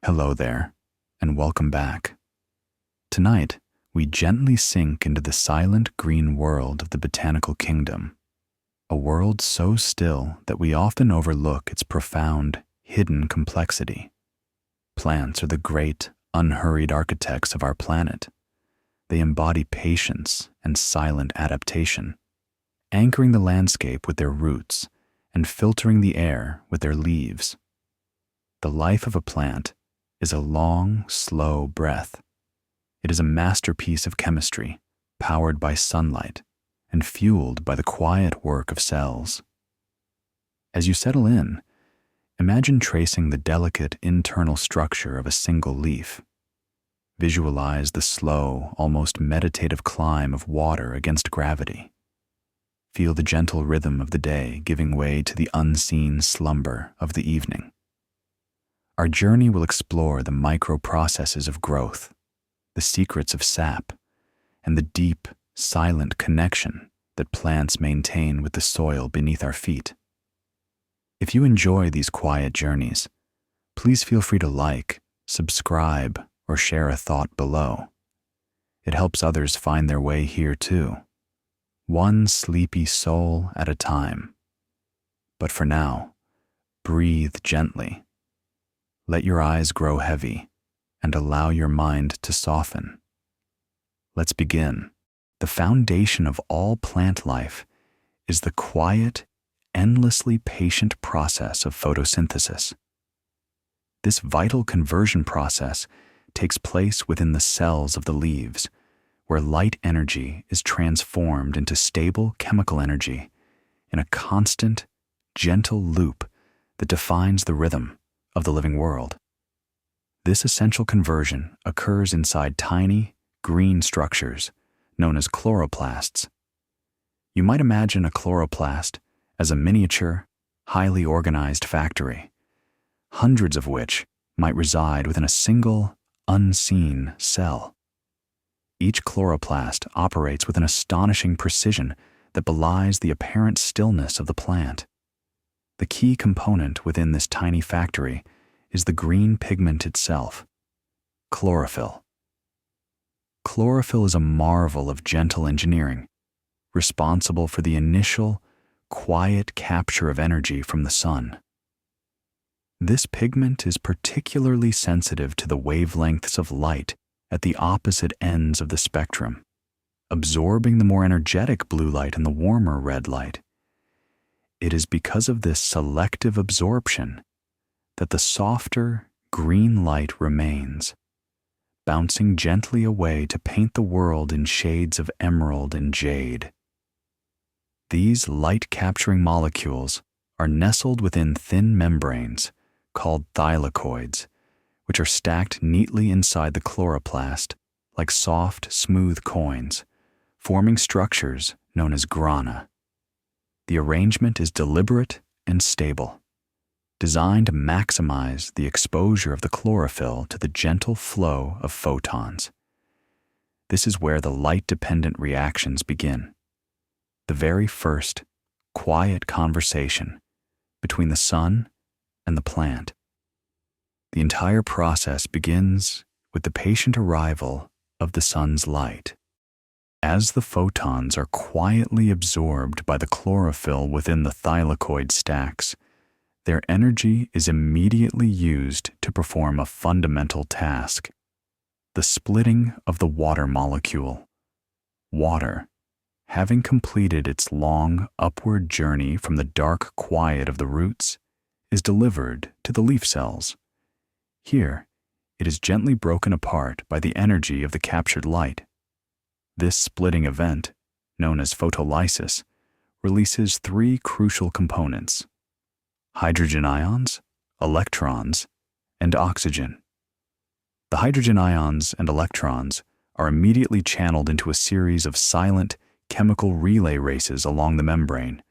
Hello there, and welcome back. Tonight, we gently sink into the silent green world of the botanical kingdom, a world so still that we often overlook its profound, hidden complexity. Plants are the great, unhurried architects of our planet. They embody patience and silent adaptation, anchoring the landscape with their roots and filtering the air with their leaves. The life of a plant is a long, slow breath. It is a masterpiece of chemistry, powered by sunlight and fueled by the quiet work of cells. As you settle in, imagine tracing the delicate internal structure of a single leaf. Visualize the slow, almost meditative climb of water against gravity. Feel the gentle rhythm of the day giving way to the unseen slumber of the evening. Our journey will explore the micro-processes of growth, the secrets of sap, and the deep, silent connection that plants maintain with the soil beneath our feet. If you enjoy these quiet journeys, please feel free to like, subscribe, or share a thought below. It helps others find their way here too, one sleepy soul at a time. But for now, breathe gently. Let your eyes grow heavy and allow your mind to soften. Let's begin. The foundation of all plant life is the quiet, endlessly patient process of photosynthesis. This vital conversion process takes place within the cells of the leaves, where light energy is transformed into stable chemical energy in a constant, gentle loop that defines the rhythm of the living world. This essential conversion occurs inside tiny, green structures known as chloroplasts. You might imagine a chloroplast as a miniature, highly organized factory, hundreds of which might reside within a single, unseen cell. Each chloroplast operates with an astonishing precision that belies the apparent stillness of the plant. The key component within this tiny factory is the green pigment itself, chlorophyll. Chlorophyll is a marvel of gentle engineering, responsible for the initial, quiet capture of energy from the sun. This pigment is particularly sensitive to the wavelengths of light at the opposite ends of the spectrum, absorbing the more energetic blue light and the warmer red light. It is because of this selective absorption that the softer green light remains, bouncing gently away to paint the world in shades of emerald and jade. These light-capturing molecules are nestled within thin membranes called thylakoids, which are stacked neatly inside the chloroplast like soft, smooth coins, forming structures known as grana. The arrangement is deliberate and stable, designed to maximize the exposure of the chlorophyll to the gentle flow of photons. This is where the light-dependent reactions begin, the very first, quiet conversation between the sun and the plant. The entire process begins with the patient arrival of the sun's light. As the photons are quietly absorbed by the chlorophyll within the thylakoid stacks, their energy is immediately used to perform a fundamental task: the splitting of the water molecule. Water, having completed its long upward journey from the dark quiet of the roots, is delivered to the leaf cells. Here, it is gently broken apart by the energy of the captured light. This splitting event, known as photolysis, releases three crucial components: hydrogen ions, electrons, and oxygen. The hydrogen ions and electrons are immediately channeled into a series of silent chemical relay races along the membrane,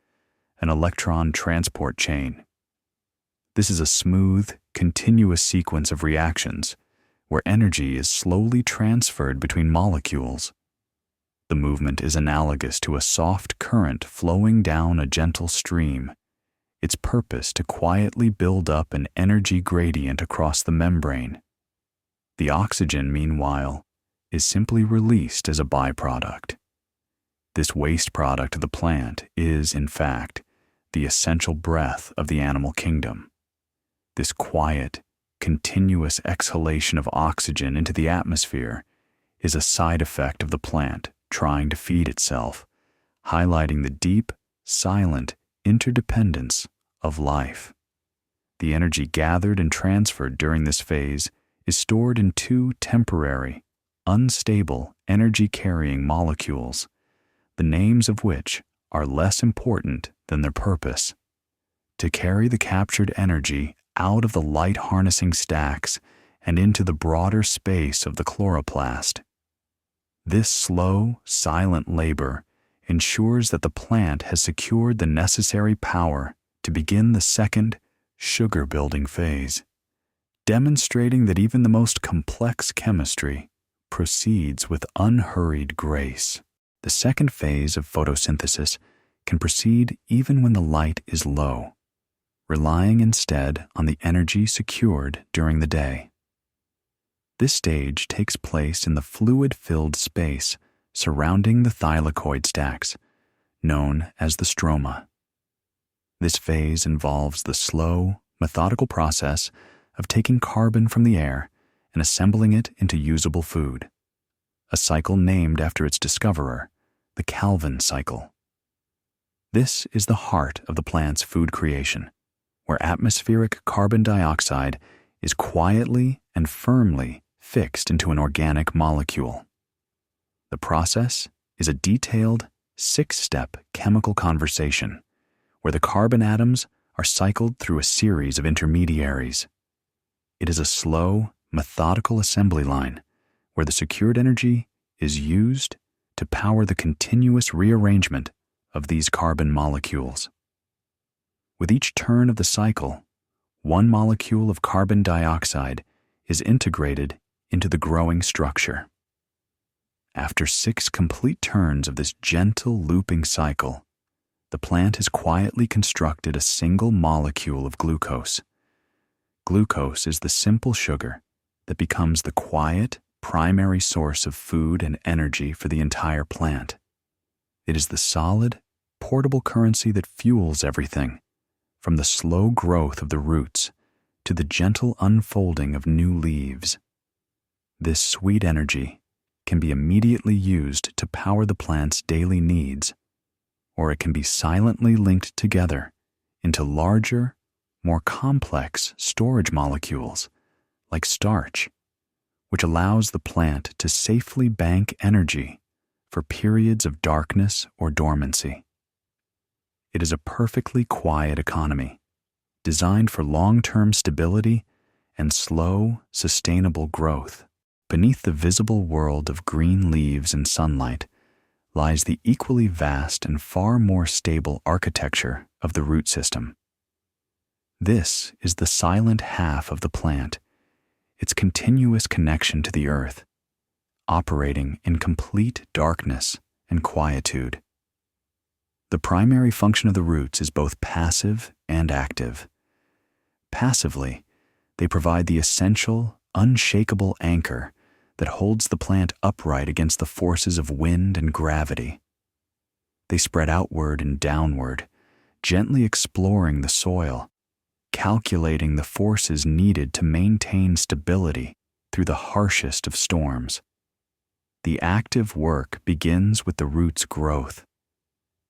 an electron transport chain. This is a smooth, continuous sequence of reactions where energy is slowly transferred between molecules. The movement is analogous to a soft current flowing down a gentle stream, its purpose to quietly build up an energy gradient across the membrane, The oxygen, meanwhile, is simply released as a byproduct. This waste product of the plant is, in fact, the essential breath of the animal kingdom. This quiet, continuous exhalation of oxygen into the atmosphere is a side effect of the plant trying to feed itself, highlighting the deep, silent interdependence of life. The energy gathered and transferred during this phase is stored in two temporary, unstable energy-carrying molecules, the names of which are less important than their purpose: to carry the captured energy out of the light-harnessing stacks and into the broader space of the chloroplast. This slow, silent labor ensures that the plant has secured the necessary power to begin the second, sugar-building phase, demonstrating that even the most complex chemistry proceeds with unhurried grace. The second phase of photosynthesis can proceed even when the light is low, relying instead on the energy secured during the day. This stage takes place in the fluid-filled space surrounding the thylakoid stacks, known as the stroma. This phase involves the slow, methodical process of taking carbon from the air and assembling it into usable food, a cycle named after its discoverer, the Calvin cycle. This is the heart of the plant's food creation, where atmospheric carbon dioxide is quietly and firmly fixed into an organic molecule. The process is a detailed, 6-step chemical conversation, where the carbon atoms are cycled through a series of intermediaries. It is a slow, methodical assembly line where the secured energy is used to power the continuous rearrangement of these carbon molecules. With each turn of the cycle, one molecule of carbon dioxide is integrated into the growing structure. After 6 complete turns of this gentle looping cycle, the plant has quietly constructed a single molecule of glucose. Glucose is the simple sugar that becomes the quiet, primary source of food and energy for the entire plant. It is the solid, portable currency that fuels everything, from the slow growth of the roots to the gentle unfolding of new leaves. This sweet energy can be immediately used to power the plant's daily needs, or it can be silently linked together into larger, more complex storage molecules like starch, which allows the plant to safely bank energy for periods of darkness or dormancy. It is a perfectly quiet economy, designed for long-term stability and slow, sustainable growth. Beneath the visible world of green leaves and sunlight lies the equally vast and far more stable architecture of the root system. This is the silent half of the plant, its continuous connection to the earth, operating in complete darkness and quietude. The primary function of the roots is both passive and active. Passively, they provide the essential, unshakable anchor that holds the plant upright against the forces of wind and gravity. They spread outward and downward, gently exploring the soil, calculating the forces needed to maintain stability through the harshest of storms. The active work begins with the root's growth.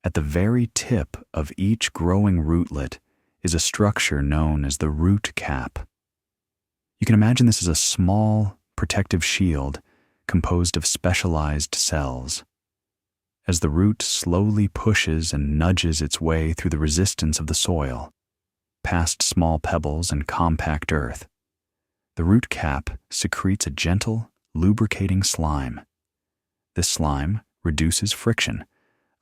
At the very tip of each growing rootlet is a structure known as the root cap. You can imagine this as a small, protective shield composed of specialized cells. As the root slowly pushes and nudges its way through the resistance of the soil, past small pebbles and compact earth, the root cap secretes a gentle, lubricating slime. This slime reduces friction,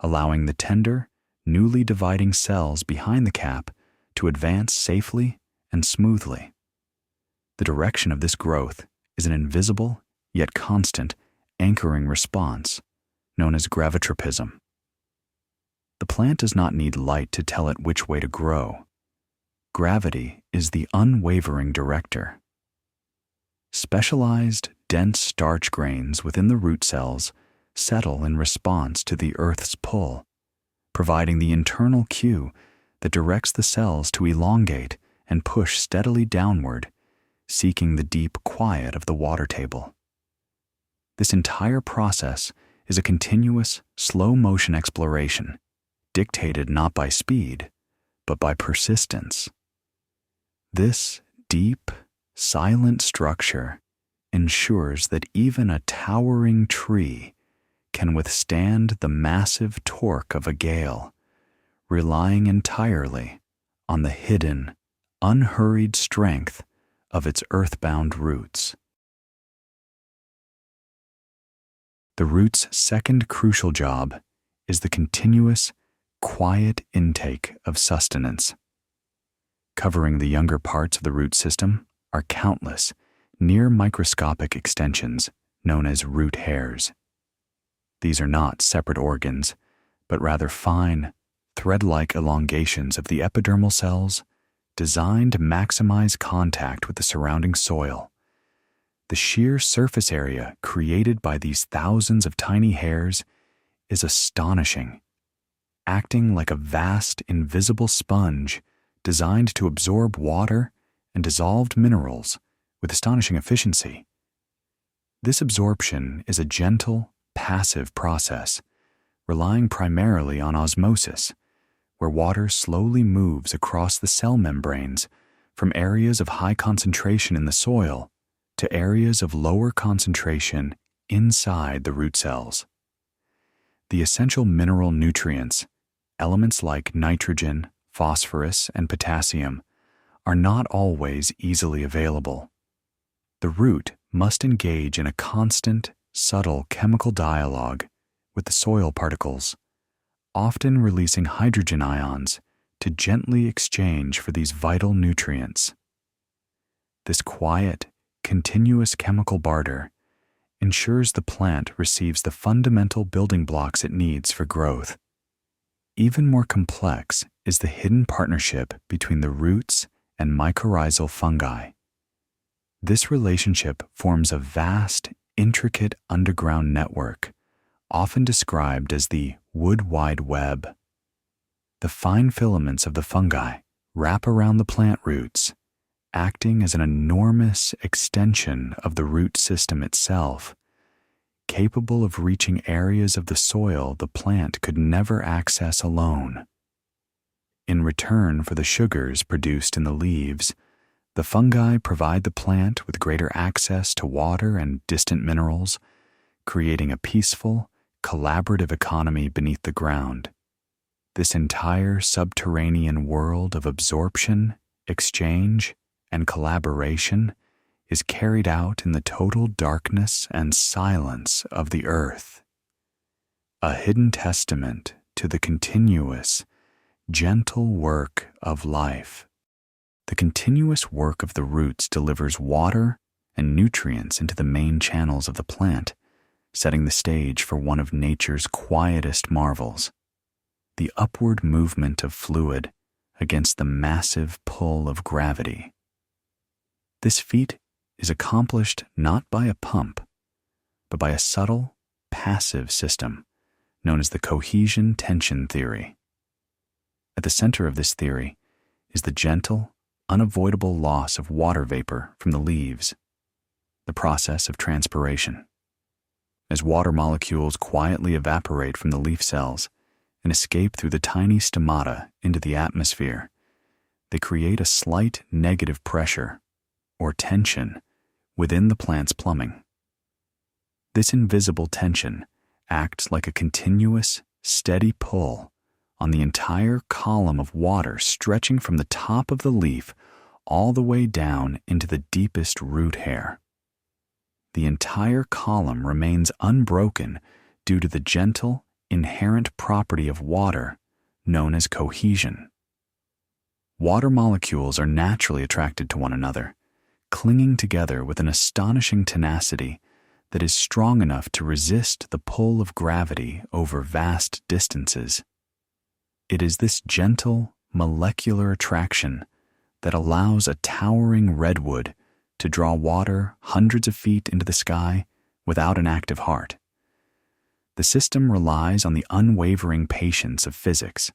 allowing the tender, newly dividing cells behind the cap to advance safely and smoothly. The direction of this growth is an invisible, yet constant, anchoring response, known as gravitropism. The plant does not need light to tell it which way to grow. Gravity is the unwavering director. specialized, dense starch grains within the root cells settle in response to the Earth's pull, providing the internal cue that directs the cells to elongate and push steadily downward, seeking the deep quiet of the water table. This entire process is a continuous, slow-motion exploration, dictated not by speed, but by persistence. This deep, silent structure ensures that even a towering tree can withstand the massive torque of a gale, relying entirely on the hidden, unhurried strength of its earthbound roots. The root's second crucial job is the continuous, quiet intake of sustenance. Covering the younger parts of the root system are countless, near microscopic extensions known as root hairs. These are not separate organs, but rather fine, thread-like elongations of the epidermal cells designed to maximize contact with the surrounding soil. The sheer surface area created by these thousands of tiny hairs is astonishing, acting like a vast, invisible sponge designed to absorb water and dissolved minerals with astonishing efficiency. This absorption is a gentle, passive process, relying primarily on osmosis, where water slowly moves across the cell membranes from areas of high concentration in the soil to areas of lower concentration inside the root cells. The essential mineral nutrients, elements like nitrogen, phosphorus, and potassium, are not always easily available. The root must engage in a constant, subtle chemical dialogue with the soil particles, often releasing hydrogen ions to gently exchange for these vital nutrients. This quiet, continuous chemical barter ensures the plant receives the fundamental building blocks it needs for growth. Even more complex is the hidden partnership between the roots and mycorrhizal fungi. This relationship forms a vast, intricate underground network, often described as the wood wide web. The fine filaments of the fungi wrap around the plant roots, acting as an enormous extension of the root system itself, capable of reaching areas of the soil the plant could never access alone. In return for the sugars produced in the leaves, the fungi provide the plant with greater access to water and distant minerals, creating a peaceful, collaborative economy beneath the ground. This entire subterranean world of absorption, exchange, and collaboration is carried out in the total darkness and silence of the earth. A hidden testament to the continuous, gentle work of life. The continuous work of the roots delivers water and nutrients into the main channels of the plant, setting the stage for one of nature's quietest marvels, the upward movement of fluid against the massive pull of gravity. This feat is accomplished not by a pump, but by a subtle, passive system known as the cohesion tension theory. At the center of this theory is the gentle, unavoidable loss of water vapor from the leaves, the process of transpiration. As water molecules quietly evaporate from the leaf cells and escape through the tiny stomata into the atmosphere, they create a slight negative pressure, or tension, within the plant's plumbing. This invisible tension acts like a continuous, steady pull on the entire column of water stretching from the top of the leaf all the way down into the deepest root hair. The entire column remains unbroken due to the gentle, inherent property of water known as cohesion. Water molecules are naturally attracted to one another, clinging together with an astonishing tenacity that is strong enough to resist the pull of gravity over vast distances. It is this gentle, molecular attraction that allows a towering redwood to draw water hundreds of feet into the sky without an active heart. The system relies on the unwavering patience of physics.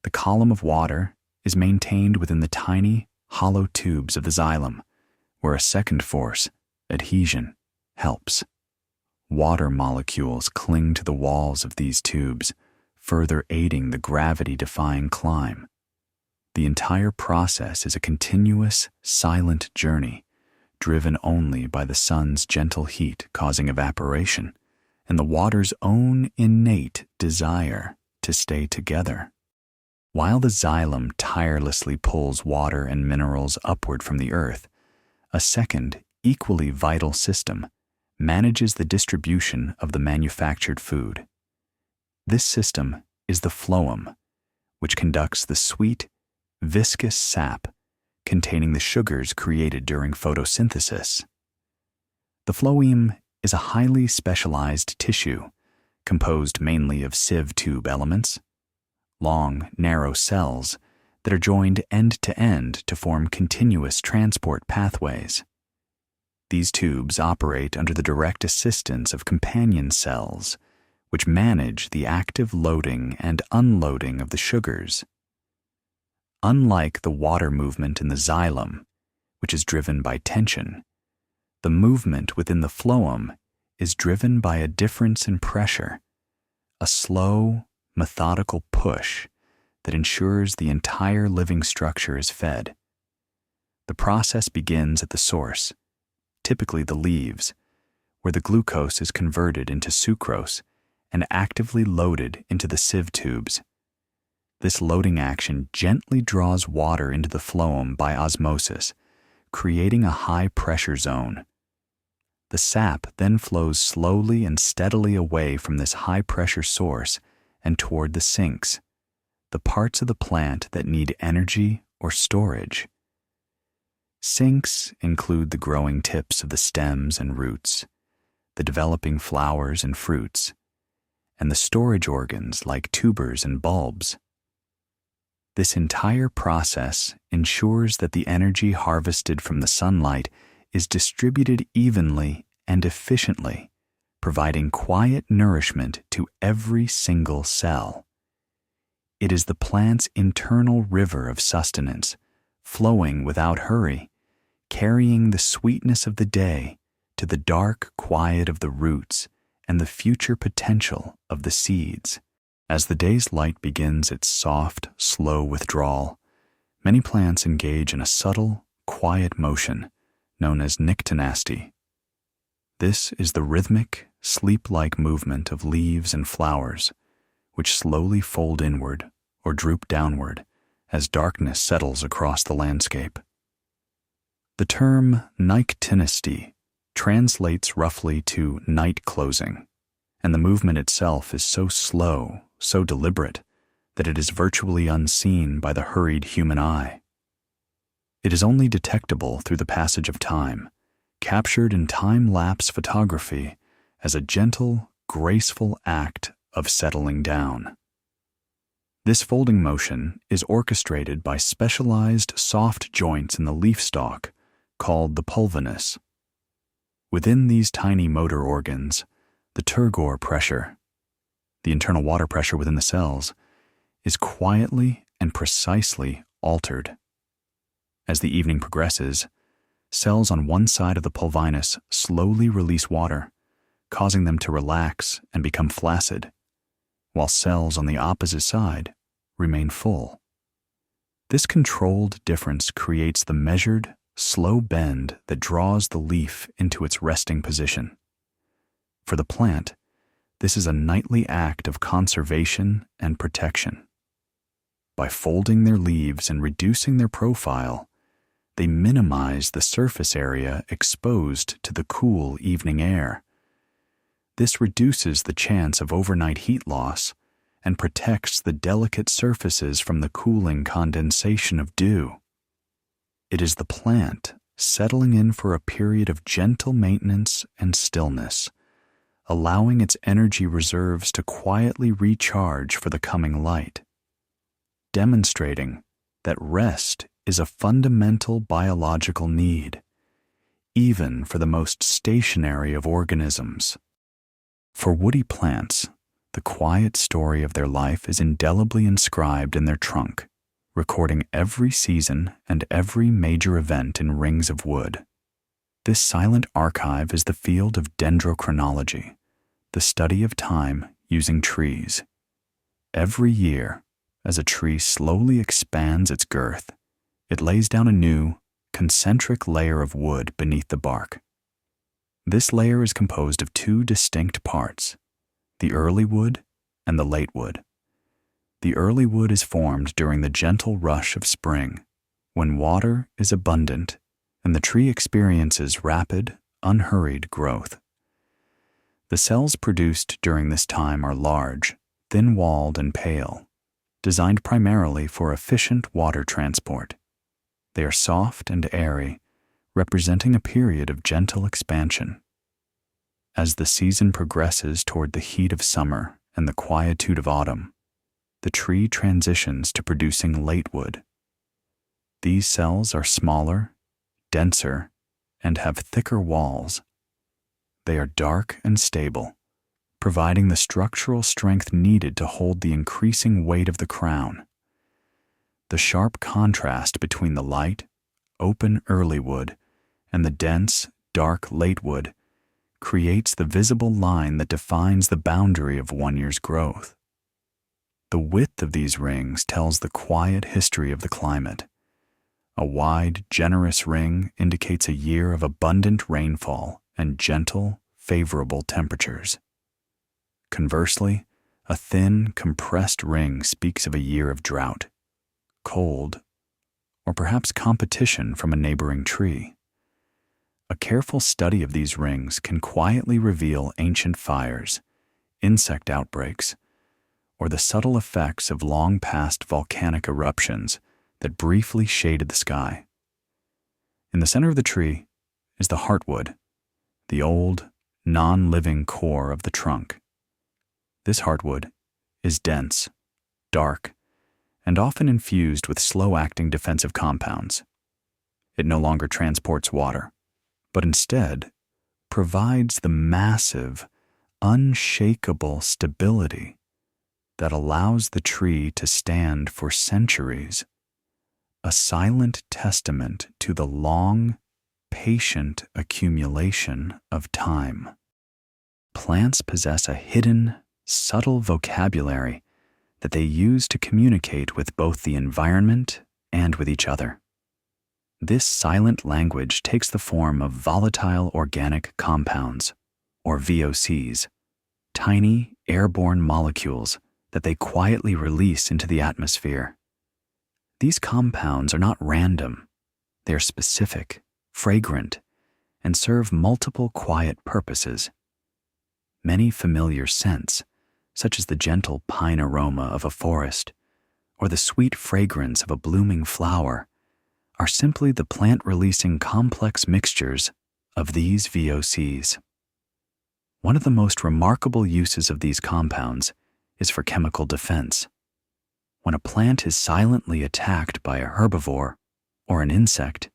The column of water is maintained within the tiny, hollow tubes of the xylem, where a second force, adhesion, helps. Water molecules cling to the walls of these tubes, further aiding the gravity-defying climb. The entire process is a continuous, silent journey, driven only by the sun's gentle heat causing evaporation, and the water's own innate desire to stay together. While the xylem tirelessly pulls water and minerals upward from the earth, a second, equally vital system manages the distribution of the manufactured food. This system is the phloem, which conducts the sweet, viscous sap containing the sugars created during photosynthesis. The phloem is a highly specialized tissue composed mainly of sieve tube elements, long, narrow cells that are joined end to form continuous transport pathways. These tubes operate under the direct assistance of companion cells, which manage the active loading and unloading of the sugars. Unlike the water movement in the xylem, which is driven by tension, the movement within the phloem is driven by a difference in pressure, a slow, methodical push that ensures the entire living structure is fed. The process begins at the source, typically the leaves, where the glucose is converted into sucrose and actively loaded into the sieve tubes. This loading action gently draws water into the phloem by osmosis, creating a high-pressure zone. The sap then flows slowly and steadily away from this high-pressure source and toward the sinks, the parts of the plant that need energy or storage. Sinks include the growing tips of the stems and roots, the developing flowers and fruits, and the storage organs like tubers and bulbs. This entire process ensures that the energy harvested from the sunlight is distributed evenly and efficiently, providing quiet nourishment to every single cell. It is the plant's internal river of sustenance, flowing without hurry, carrying the sweetness of the day to the dark quiet of the roots and the future potential of the seeds. As the day's light begins its soft, slow withdrawal, many plants engage in a subtle, quiet motion known as nyctinasty. This is the rhythmic, sleep-like movement of leaves and flowers, which slowly fold inward or droop downward as darkness settles across the landscape. The term nyctinasty translates roughly to night closing, and the movement itself is so slow, so deliberate, that it is virtually unseen by the hurried human eye. It is only detectable through the passage of time, captured in time-lapse photography as a gentle, graceful act of settling down. This folding motion is orchestrated by specialized soft joints in the leaf stalk called the pulvinus. Within these tiny motor organs, the turgor pressure, the internal water pressure within the cells, is quietly and precisely altered. As the evening progresses, cells on one side of the pulvinus slowly release water, causing them to relax and become flaccid, while cells on the opposite side remain full. This controlled difference creates the measured, slow bend that draws the leaf into its resting position. For the plant, this is a nightly act of conservation and protection. By folding their leaves and reducing their profile, they minimize the surface area exposed to the cool evening air. This reduces the chance of overnight heat loss and protects the delicate surfaces from the cooling condensation of dew. It is the plant settling in for a period of gentle maintenance and stillness, allowing its energy reserves to quietly recharge for the coming light, demonstrating that rest is a fundamental biological need, even for the most stationary of organisms. For woody plants, the quiet story of their life is indelibly inscribed in their trunk, recording every season and every major event in rings of wood. This silent archive is the field of dendrochronology, the study of time using trees. Every year, as a tree slowly expands its girth, it lays down a new, concentric layer of wood beneath the bark. This layer is composed of two distinct parts, the early wood and the late wood. The early wood is formed during the gentle rush of spring, when water is abundant and the tree experiences rapid, unhurried growth. The cells produced during this time are large, thin-walled and pale, designed primarily for efficient water transport. They are soft and airy, representing a period of gentle expansion. As the season progresses toward the heat of summer and the quietude of autumn, the tree transitions to producing late wood. These cells are smaller, denser, and have thicker walls. They are dark and stable, providing the structural strength needed to hold the increasing weight of the crown. The sharp contrast between the light, open early wood and the dense, dark late wood creates the visible line that defines the boundary of one year's growth. The width of these rings tells the quiet history of the climate. A wide, generous ring indicates a year of abundant rainfall and gentle, favorable temperatures. Conversely, a thin, compressed ring speaks of a year of drought, cold, or perhaps competition from a neighboring tree. A careful study of these rings can quietly reveal ancient fires, insect outbreaks, or the subtle effects of long-past volcanic eruptions that briefly shaded the sky. In the center of the tree is the heartwood, the old, non-living core of the trunk. This heartwood is dense, dark, and often infused with slow-acting defensive compounds. It no longer transports water, but instead provides the massive, unshakable stability that allows the tree to stand for centuries, a silent testament to the long, patient accumulation of time. Plants possess a hidden, subtle vocabulary that they use to communicate with both the environment and with each other. This silent language takes the form of volatile organic compounds, or VOCs, tiny airborne molecules that they quietly release into the atmosphere. These compounds are not random. They are specific, fragrant, and serve multiple quiet purposes. Many familiar scents, such as the gentle pine aroma of a forest or the sweet fragrance of a blooming flower, are simply the plant releasing complex mixtures of these VOCs. One of the most remarkable uses of these compounds is for chemical defense. When a plant is silently attacked by a herbivore or an insect,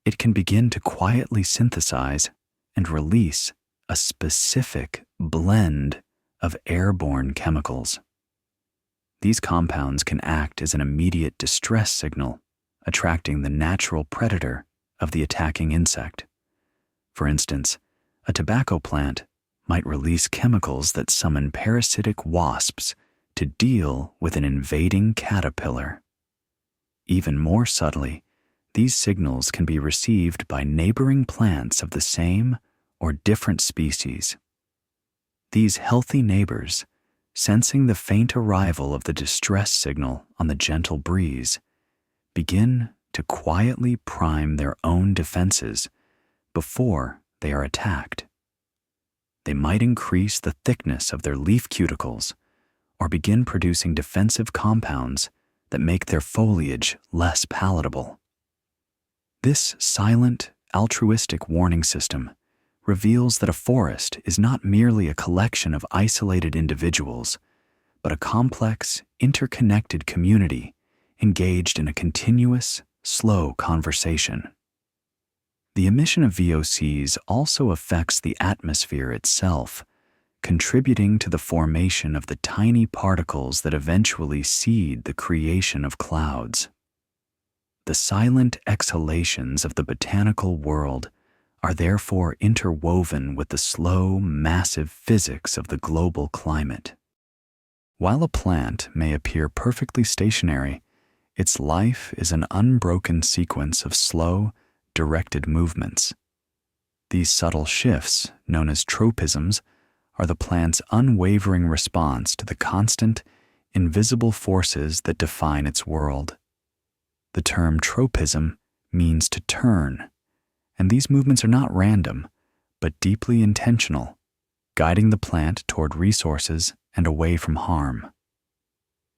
it can begin to quietly synthesize and release a specific blend of airborne chemicals. These compounds can act as an immediate distress signal, attracting the natural predator of the attacking insect. For instance, a tobacco plant might release chemicals that summon parasitic wasps to deal with an invading caterpillar. Even more subtly, these signals can be received by neighboring plants of the same or different species. These healthy neighbors, sensing the faint arrival of the distress signal on the gentle breeze, begin to quietly prime their own defenses before they are attacked. They might increase the thickness of their leaf cuticles or begin producing defensive compounds that make their foliage less palatable. This silent, altruistic warning system reveals that a forest is not merely a collection of isolated individuals, but a complex, interconnected community engaged in a continuous, slow conversation. The emission of VOCs also affects the atmosphere itself, contributing to the formation of the tiny particles that eventually seed the creation of clouds. The silent exhalations of the botanical world are therefore interwoven with the slow, massive physics of the global climate. While a plant may appear perfectly stationary, its life is an unbroken sequence of slow, directed movements. These subtle shifts, known as tropisms, are the plant's unwavering response to the constant, invisible forces that define its world. The term tropism means to turn, and these movements are not random, but deeply intentional, guiding the plant toward resources and away from harm.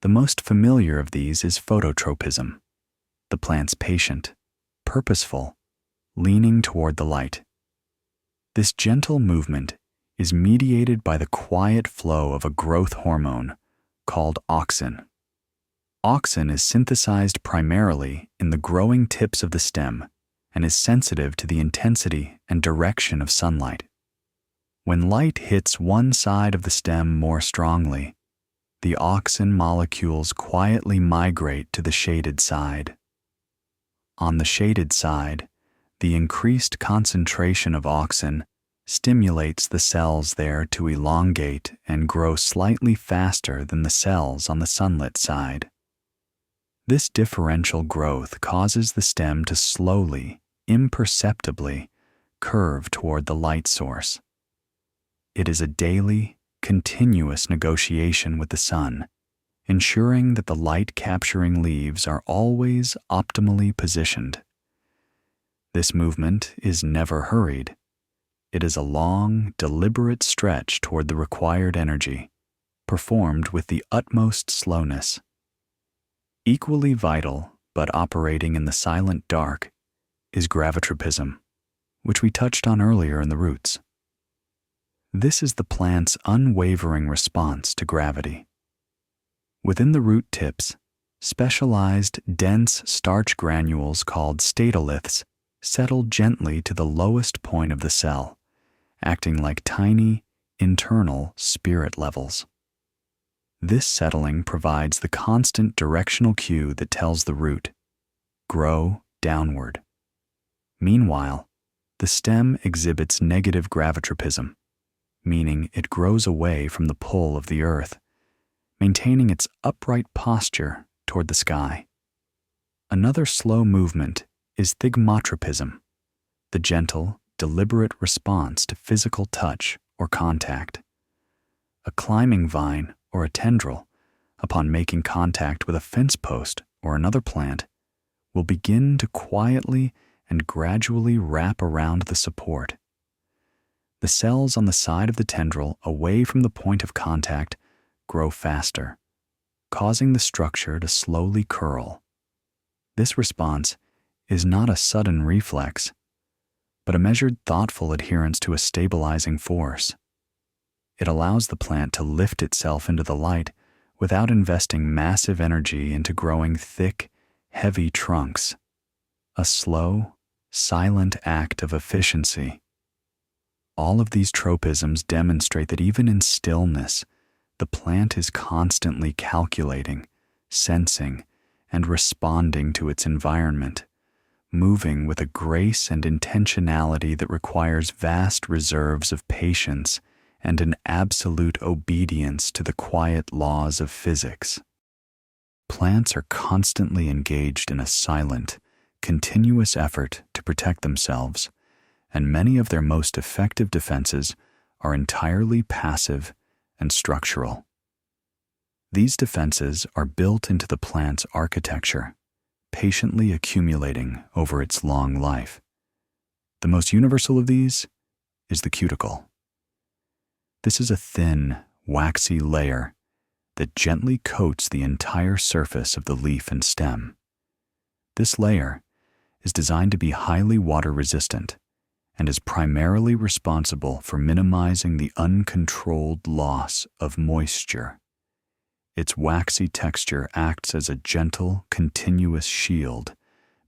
The most familiar of these is phototropism, the plant's patient, purposeful, leaning toward the light. This gentle movement is mediated by the quiet flow of a growth hormone called auxin. Auxin is synthesized primarily in the growing tips of the stem and is sensitive to the intensity and direction of sunlight. When light hits one side of the stem more strongly, the auxin molecules quietly migrate to the shaded side. On the shaded side, the increased concentration of auxin stimulates the cells there to elongate and grow slightly faster than the cells on the sunlit side. This differential growth causes the stem to slowly, imperceptibly, curve toward the light source. It is a daily, continuous negotiation with the sun, ensuring that the light-capturing leaves are always optimally positioned. This movement is never hurried. It is a long, deliberate stretch toward the required energy, performed with the utmost slowness. Equally vital, but operating in the silent dark, is gravitropism, which we touched on earlier in the roots. This is the plant's unwavering response to gravity. Within the root tips, specialized, dense starch granules called statoliths settle gently to the lowest point of the cell, acting like tiny, internal spirit levels. This settling provides the constant directional cue that tells the root, grow downward. Meanwhile, the stem exhibits negative gravitropism, meaning it grows away from the pull of the earth, maintaining its upright posture toward the sky. Another slow movement is thigmotropism, the gentle, deliberate response to physical touch or contact. A climbing vine or a tendril, upon making contact with a fence post or another plant, will begin to quietly and gradually wrap around the support. The cells on the side of the tendril away from the point of contact grow faster, causing the structure to slowly curl. This response is not a sudden reflex, but a measured, thoughtful adherence to a stabilizing force. It allows the plant to lift itself into the light without investing massive energy into growing thick, heavy trunks. A slow, silent act of efficiency. All of these tropisms demonstrate that even in stillness, the plant is constantly calculating, sensing, and responding to its environment, moving with a grace and intentionality that requires vast reserves of patience and an absolute obedience to the quiet laws of physics. Plants are constantly engaged in a silent, continuous effort to protect themselves, and many of their most effective defenses are entirely passive and structural. These defenses are built into the plant's architecture, patiently accumulating over its long life. The most universal of these is the cuticle. This is a thin, waxy layer that gently coats the entire surface of the leaf and stem. This layer is designed to be highly water-resistant and is primarily responsible for minimizing the uncontrolled loss of moisture. Its waxy texture acts as a gentle, continuous shield,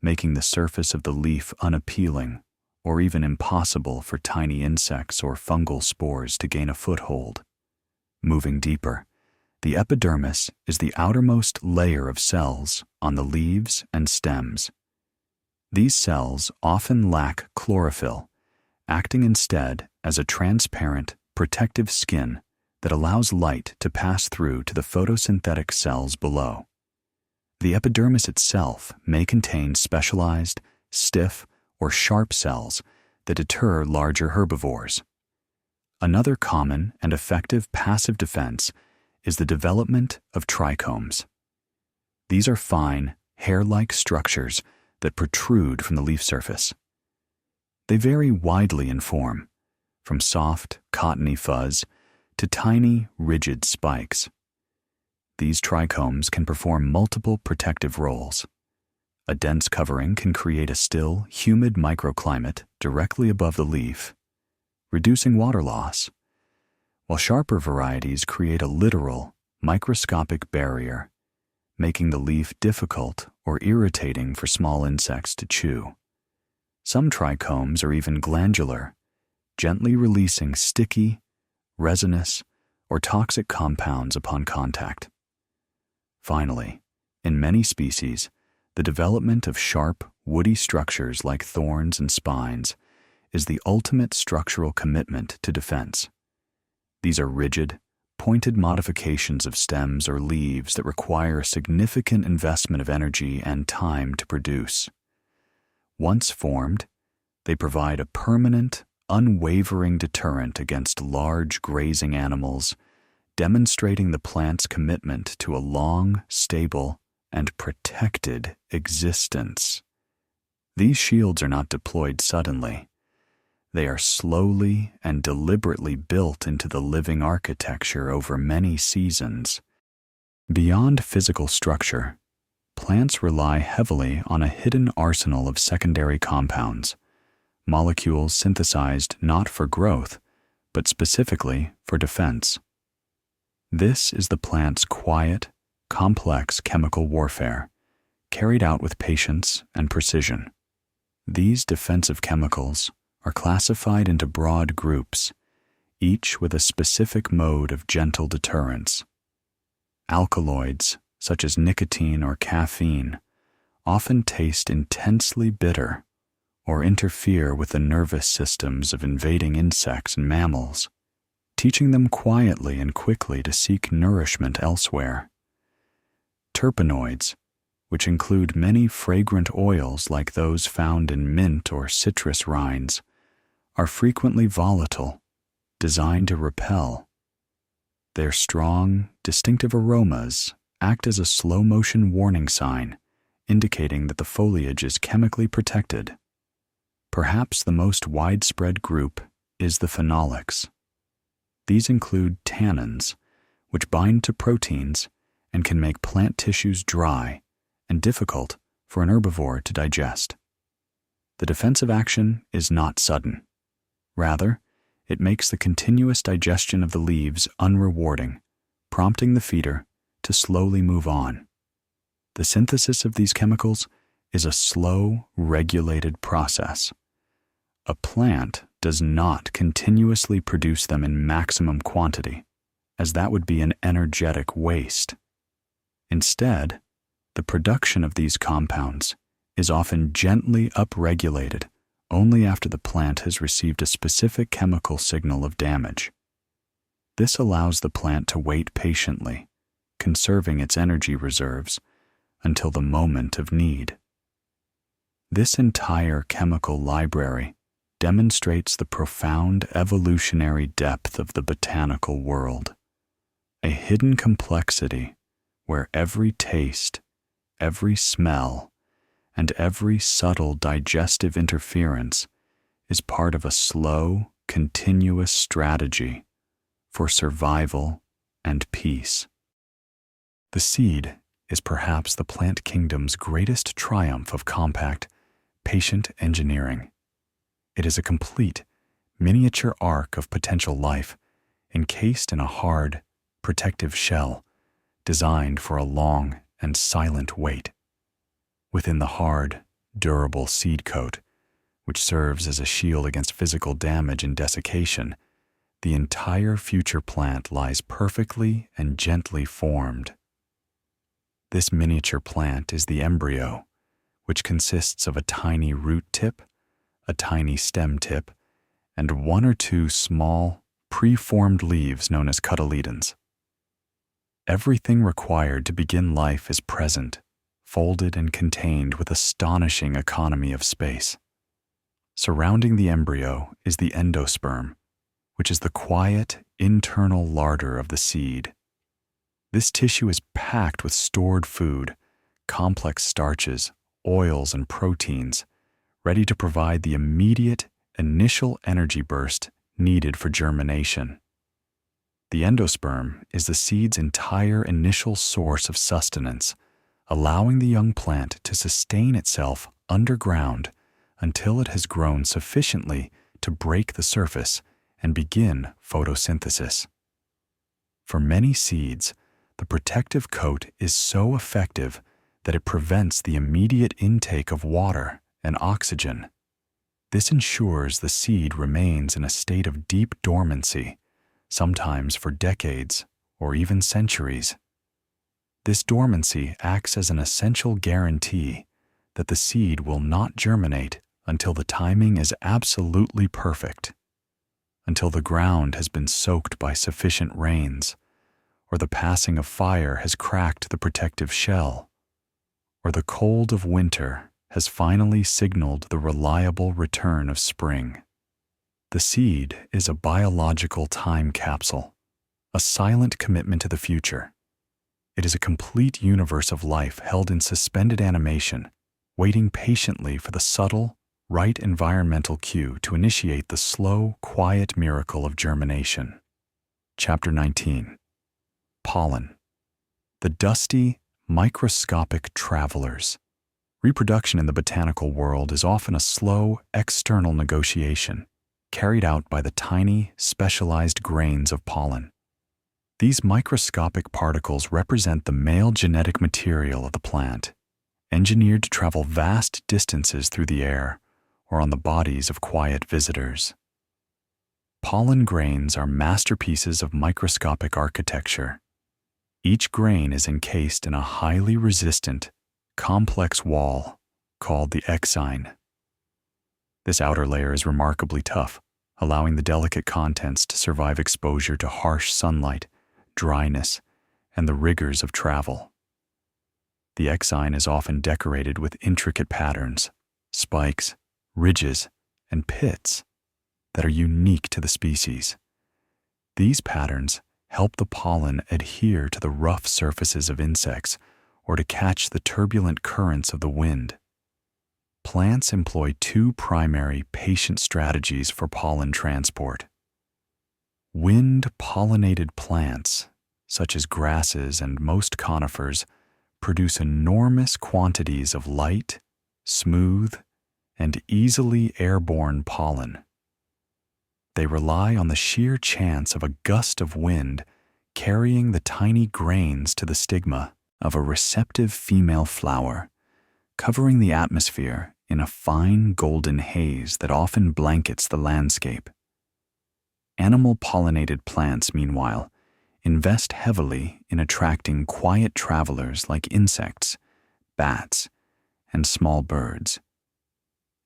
making the surface of the leaf unappealing or even impossible for tiny insects or fungal spores to gain a foothold. Moving deeper, the epidermis is the outermost layer of cells on the leaves and stems. These cells often lack chlorophyll, acting instead as a transparent, protective skin that allows light to pass through to the photosynthetic cells below. The epidermis itself may contain specialized, stiff, or sharp cells that deter larger herbivores. Another common and effective passive defense is the development of trichomes. These are fine, hair-like structures that protrude from the leaf surface. They vary widely in form, from soft, cottony fuzz to tiny, rigid spikes. These trichomes can perform multiple protective roles. A dense covering can create a still, humid microclimate directly above the leaf, reducing water loss, while sharper varieties create a literal, microscopic barrier, making the leaf difficult or irritating for small insects to chew. Some trichomes are even glandular, gently releasing sticky, resinous, or toxic compounds upon contact. Finally, in many species, the development of sharp, woody structures like thorns and spines is the ultimate structural commitment to defense. These are rigid, pointed modifications of stems or leaves that require a significant investment of energy and time to produce. Once formed, they provide a permanent, unwavering deterrent against large grazing animals, demonstrating the plant's commitment to a long, stable, and protected existence. These shields are not deployed suddenly. They are slowly and deliberately built into the living architecture over many seasons. Beyond physical structure, plants rely heavily on a hidden arsenal of secondary compounds, molecules synthesized not for growth, but specifically for defense. This is the plant's quiet, complex chemical warfare, carried out with patience and precision. These defensive chemicals are classified into broad groups, each with a specific mode of gentle deterrence. Alkaloids, such as nicotine or caffeine, often taste intensely bitter or interfere with the nervous systems of invading insects and mammals, teaching them quietly and quickly to seek nourishment elsewhere. Terpenoids, which include many fragrant oils like those found in mint or citrus rinds, are frequently volatile, designed to repel. Their strong, distinctive aromas act as a slow-motion warning sign, indicating that the foliage is chemically protected. Perhaps the most widespread group is the phenolics. These include tannins, which bind to proteins and can make plant tissues dry and difficult for an herbivore to digest. The defensive action is not sudden. Rather, it makes the continuous digestion of the leaves unrewarding, prompting the feeder to slowly move on. The synthesis of these chemicals is a slow, regulated process. A plant does not continuously produce them in maximum quantity, as that would be an energetic waste. Instead, the production of these compounds is often gently upregulated only after the plant has received a specific chemical signal of damage. This allows the plant to wait patiently, conserving its energy reserves until the moment of need. This entire chemical library demonstrates the profound evolutionary depth of the botanical world, a hidden complexity where every taste, every smell, and every subtle digestive interference is part of a slow, continuous strategy for survival and peace. The seed is perhaps the plant kingdom's greatest triumph of compact, patient engineering. It is a complete, miniature arc of potential life, encased in a hard, protective shell, designed for a long and silent wait. Within the hard, durable seed coat, which serves as a shield against physical damage and desiccation, the entire future plant lies perfectly and gently formed. This miniature plant is the embryo, which consists of a tiny root tip, a tiny stem tip, and one or two small, preformed leaves known as cotyledons. Everything required to begin life is present, folded and contained with astonishing economy of space. Surrounding the embryo is the endosperm, which is the quiet, internal larder of the seed. This tissue is packed with stored food, complex starches, oils, and proteins, ready to provide the immediate, initial energy burst needed for germination. The endosperm is the seed's entire initial source of sustenance, allowing the young plant to sustain itself underground until it has grown sufficiently to break the surface and begin photosynthesis. For many seeds, the protective coat is so effective that it prevents the immediate intake of water and oxygen. This ensures the seed remains in a state of deep dormancy, sometimes for decades or even centuries. This dormancy acts as an essential guarantee that the seed will not germinate until the timing is absolutely perfect, until the ground has been soaked by sufficient rains, or the passing of fire has cracked the protective shell, or the cold of winter has finally signaled the reliable return of spring. The seed is a biological time capsule, a silent commitment to the future. It is a complete universe of life held in suspended animation, waiting patiently for the subtle, right environmental cue to initiate the slow, quiet miracle of germination. Chapter 19. Pollen. The dusty, microscopic travelers. Reproduction in the botanical world is often a slow, external negotiation, carried out by the tiny, specialized grains of pollen. These microscopic particles represent the male genetic material of the plant, engineered to travel vast distances through the air or on the bodies of quiet visitors. Pollen grains are masterpieces of microscopic architecture. Each grain is encased in a highly resistant, complex wall called the exine. This outer layer is remarkably tough, allowing the delicate contents to survive exposure to harsh sunlight, dryness, and the rigors of travel. The exine is often decorated with intricate patterns, spikes, ridges, and pits that are unique to the species. These patterns help the pollen adhere to the rough surfaces of insects or to catch the turbulent currents of the wind. Plants employ two primary patient strategies for pollen transport. Wind-pollinated plants, such as grasses and most conifers, produce enormous quantities of light, smooth, and easily airborne pollen. They rely on the sheer chance of a gust of wind carrying the tiny grains to the stigma of a receptive female flower, covering the atmosphere in a fine golden haze that often blankets the landscape. Animal-pollinated plants, meanwhile, invest heavily in attracting quiet travelers like insects, bats, and small birds.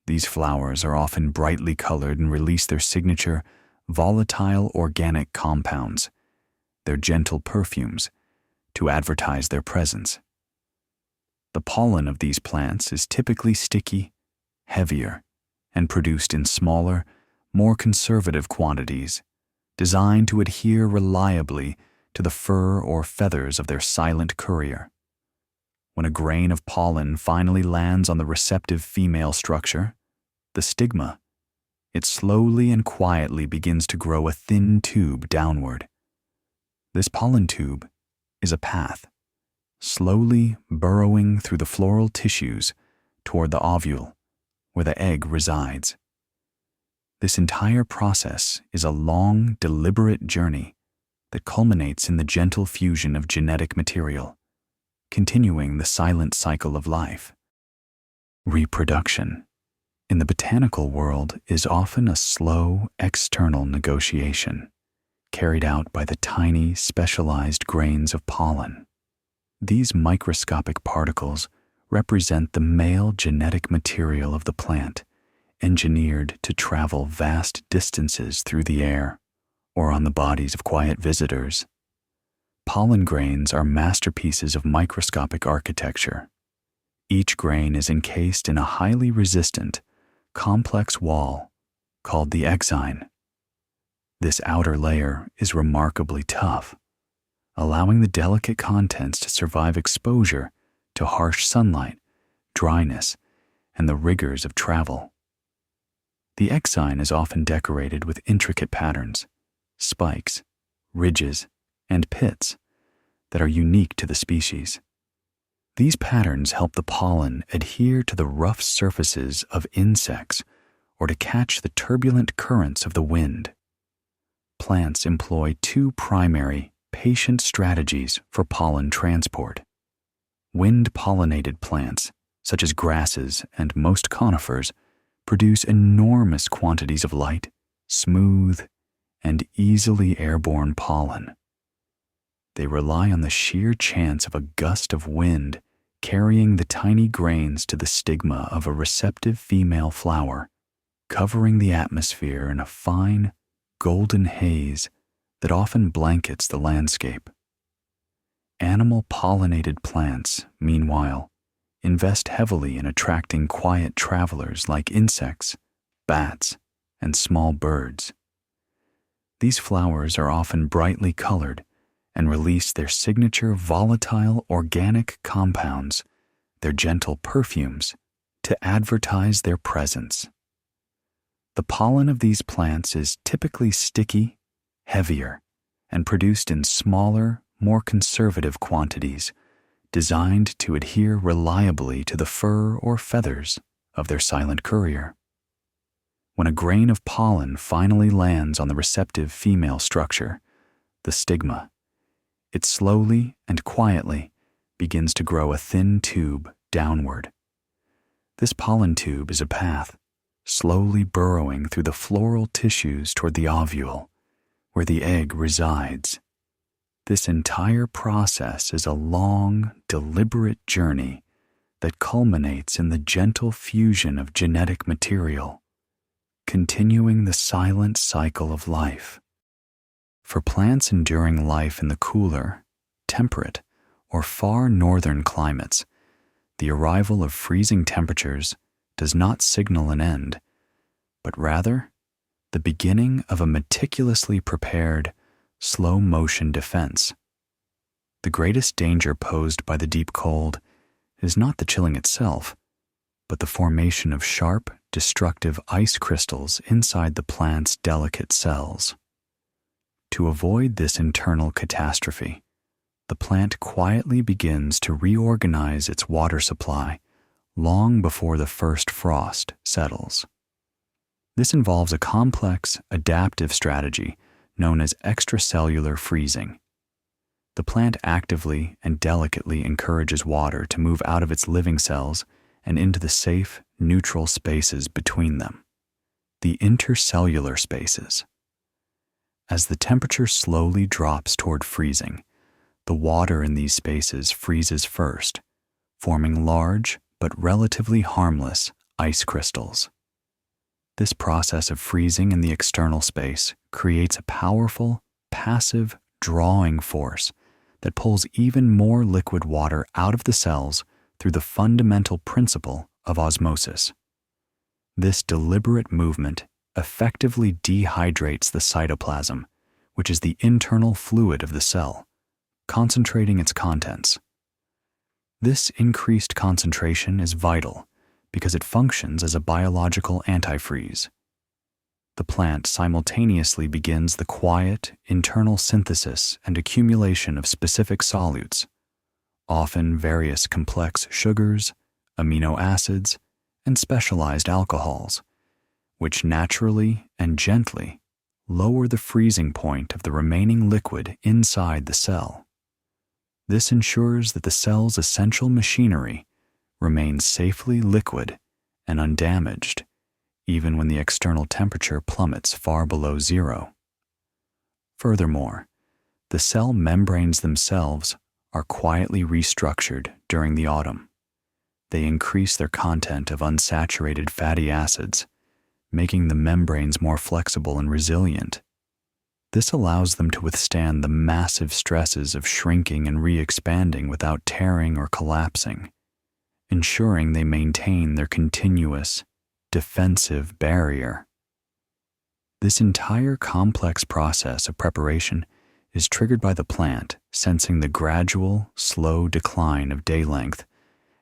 These flowers are often brightly colored and release their signature, volatile organic compounds, their gentle perfumes, to advertise their presence. The pollen of these plants is typically sticky, heavier, and produced in smaller, more conservative quantities, designed to adhere reliably to the fur or feathers of their silent courier. When a grain of pollen finally lands on the receptive female structure, the stigma, it slowly and quietly begins to grow a thin tube downward. This pollen tube is a path, slowly burrowing through the floral tissues toward the ovule, where the egg resides. This entire process is a long, deliberate journey that culminates in the gentle fusion of genetic material, continuing the silent cycle of life. Reproduction. in the botanical world is often a slow external negotiation, carried out by the tiny, specialized grains of pollen. These microscopic particles represent the male genetic material of the plant, engineered to travel vast distances through the air or on the bodies of quiet visitors. Pollen grains are masterpieces of microscopic architecture. Each grain is encased in a highly resistant, complex wall called the exine. This outer layer is remarkably tough, allowing the delicate contents to survive exposure to harsh sunlight, dryness, and the rigors of travel. The exine is often decorated with intricate patterns, spikes, ridges, and pits that are unique to the species. These patterns help the pollen adhere to the rough surfaces of insects or to catch the turbulent currents of the wind. Plants employ two primary, patient strategies for pollen transport. Wind-pollinated plants, such as grasses and most conifers, produce enormous quantities of light, smooth, and easily airborne pollen. They rely on the sheer chance of a gust of wind carrying the tiny grains to the stigma of a receptive female flower, covering the atmosphere in a fine, golden haze that often blankets the landscape. Animal-pollinated plants, meanwhile, invest heavily in attracting quiet travelers like insects, bats, and small birds. These flowers are often brightly colored and release their signature volatile organic compounds, their gentle perfumes, to advertise their presence. The pollen of these plants is typically sticky, heavier, and produced in smaller, more conservative quantities, designed to adhere reliably to the fur or feathers of their silent courier. When a grain of pollen finally lands on the receptive female structure, the stigma, it slowly and quietly begins to grow a thin tube downward. This pollen tube is a path, slowly burrowing through the floral tissues toward the ovule, where the egg resides. This entire process is a long, deliberate journey that culminates in the gentle fusion of genetic material, continuing the silent cycle of life. For plants enduring life in the cooler, temperate, or far northern climates, the arrival of freezing temperatures does not signal an end, but rather the beginning of a meticulously prepared, slow-motion defense. The greatest danger posed by the deep cold is not the chilling itself, but the formation of sharp, destructive ice crystals inside the plant's delicate cells. To avoid this internal catastrophe, the plant quietly begins to reorganize its water supply long before the first frost settles. This involves a complex, adaptive strategy known as extracellular freezing. The plant actively and delicately encourages water to move out of its living cells and into the safe, neutral spaces between them, the intercellular spaces. As the temperature slowly drops toward freezing, the water in these spaces freezes first, forming large but relatively harmless ice crystals. This process of freezing in the external space creates a powerful, passive drawing force that pulls even more liquid water out of the cells through the fundamental principle of osmosis. This deliberate movement effectively dehydrates the cytoplasm, which is the internal fluid of the cell, concentrating its contents. This increased concentration is vital because it functions as a biological antifreeze. The plant simultaneously begins the quiet, internal synthesis and accumulation of specific solutes, often various complex sugars, amino acids, and specialized alcohols, which naturally and gently lower the freezing point of the remaining liquid inside the cell. This ensures that the cell's essential machinery remains safely liquid and undamaged even when the external temperature plummets far below zero. Furthermore, the cell membranes themselves are quietly restructured during the autumn. They increase their content of unsaturated fatty acids, making the membranes more flexible and resilient. This allows them to withstand the massive stresses of shrinking and re-expanding without tearing or collapsing, ensuring they maintain their continuous, defensive barrier. This entire complex process of preparation is triggered by the plant sensing the gradual, slow decline of day length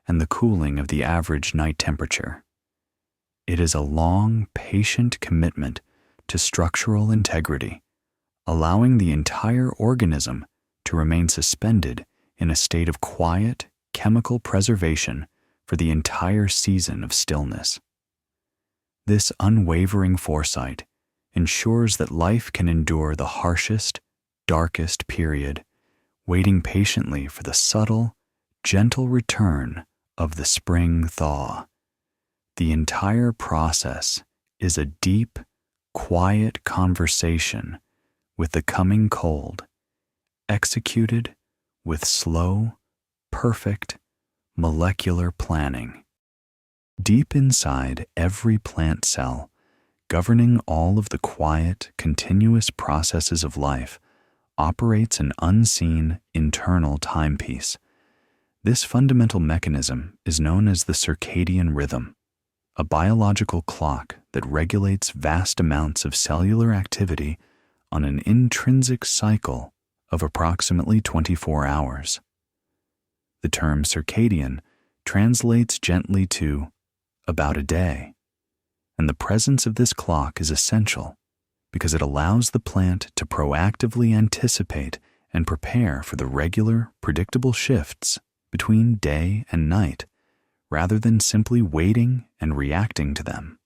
and the cooling of the average night temperature. It is a long, patient commitment to structural integrity, allowing the entire organism to remain suspended in a state of quiet, chemical preservation for the entire season of stillness. This unwavering foresight ensures that life can endure the harshest, darkest period, waiting patiently for the subtle, gentle return of the spring thaw. The entire process is a deep, quiet conversation with the coming cold, executed with slow, perfect, molecular planning. Deep inside every plant cell, governing all of the quiet, continuous processes of life, operates an unseen internal timepiece. This fundamental mechanism is known as the circadian rhythm, a biological clock that regulates vast amounts of cellular activity on an intrinsic cycle of approximately 24 hours. The term circadian translates gently to about a day, and the presence of this clock is essential because it allows the plant to proactively anticipate and prepare for the regular, predictable shifts between day and night, rather than simply waiting and reacting to them.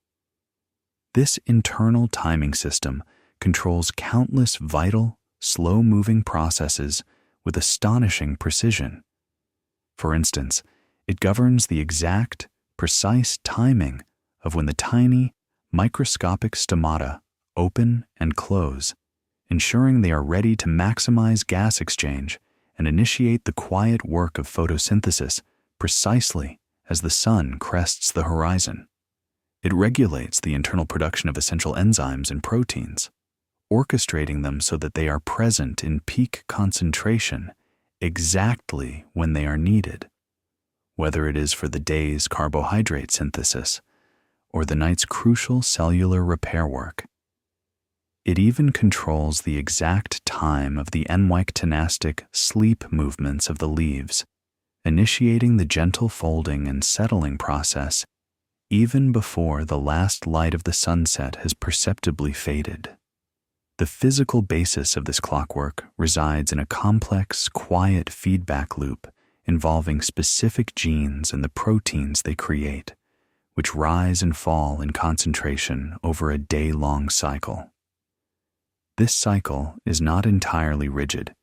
This internal timing system controls countless vital, slow-moving processes with astonishing precision. For instance, it governs the exact, precise timing of when the tiny, microscopic stomata open and close, ensuring they are ready to maximize gas exchange and initiate the quiet work of photosynthesis precisely as the sun crests the horizon. It regulates the internal production of essential enzymes and proteins, orchestrating them so that they are present in peak concentration exactly when they are needed, whether it is for the day's carbohydrate synthesis or the night's crucial cellular repair work. It even controls the exact time of the enwick-tenastic sleep movements of the leaves, initiating the gentle folding and settling process even before the last light of the sunset has perceptibly faded. The physical basis of this clockwork resides in a complex, quiet feedback loop involving specific genes and the proteins they create, which rise and fall in concentration over a day-long cycle. This cycle is not entirely rigid.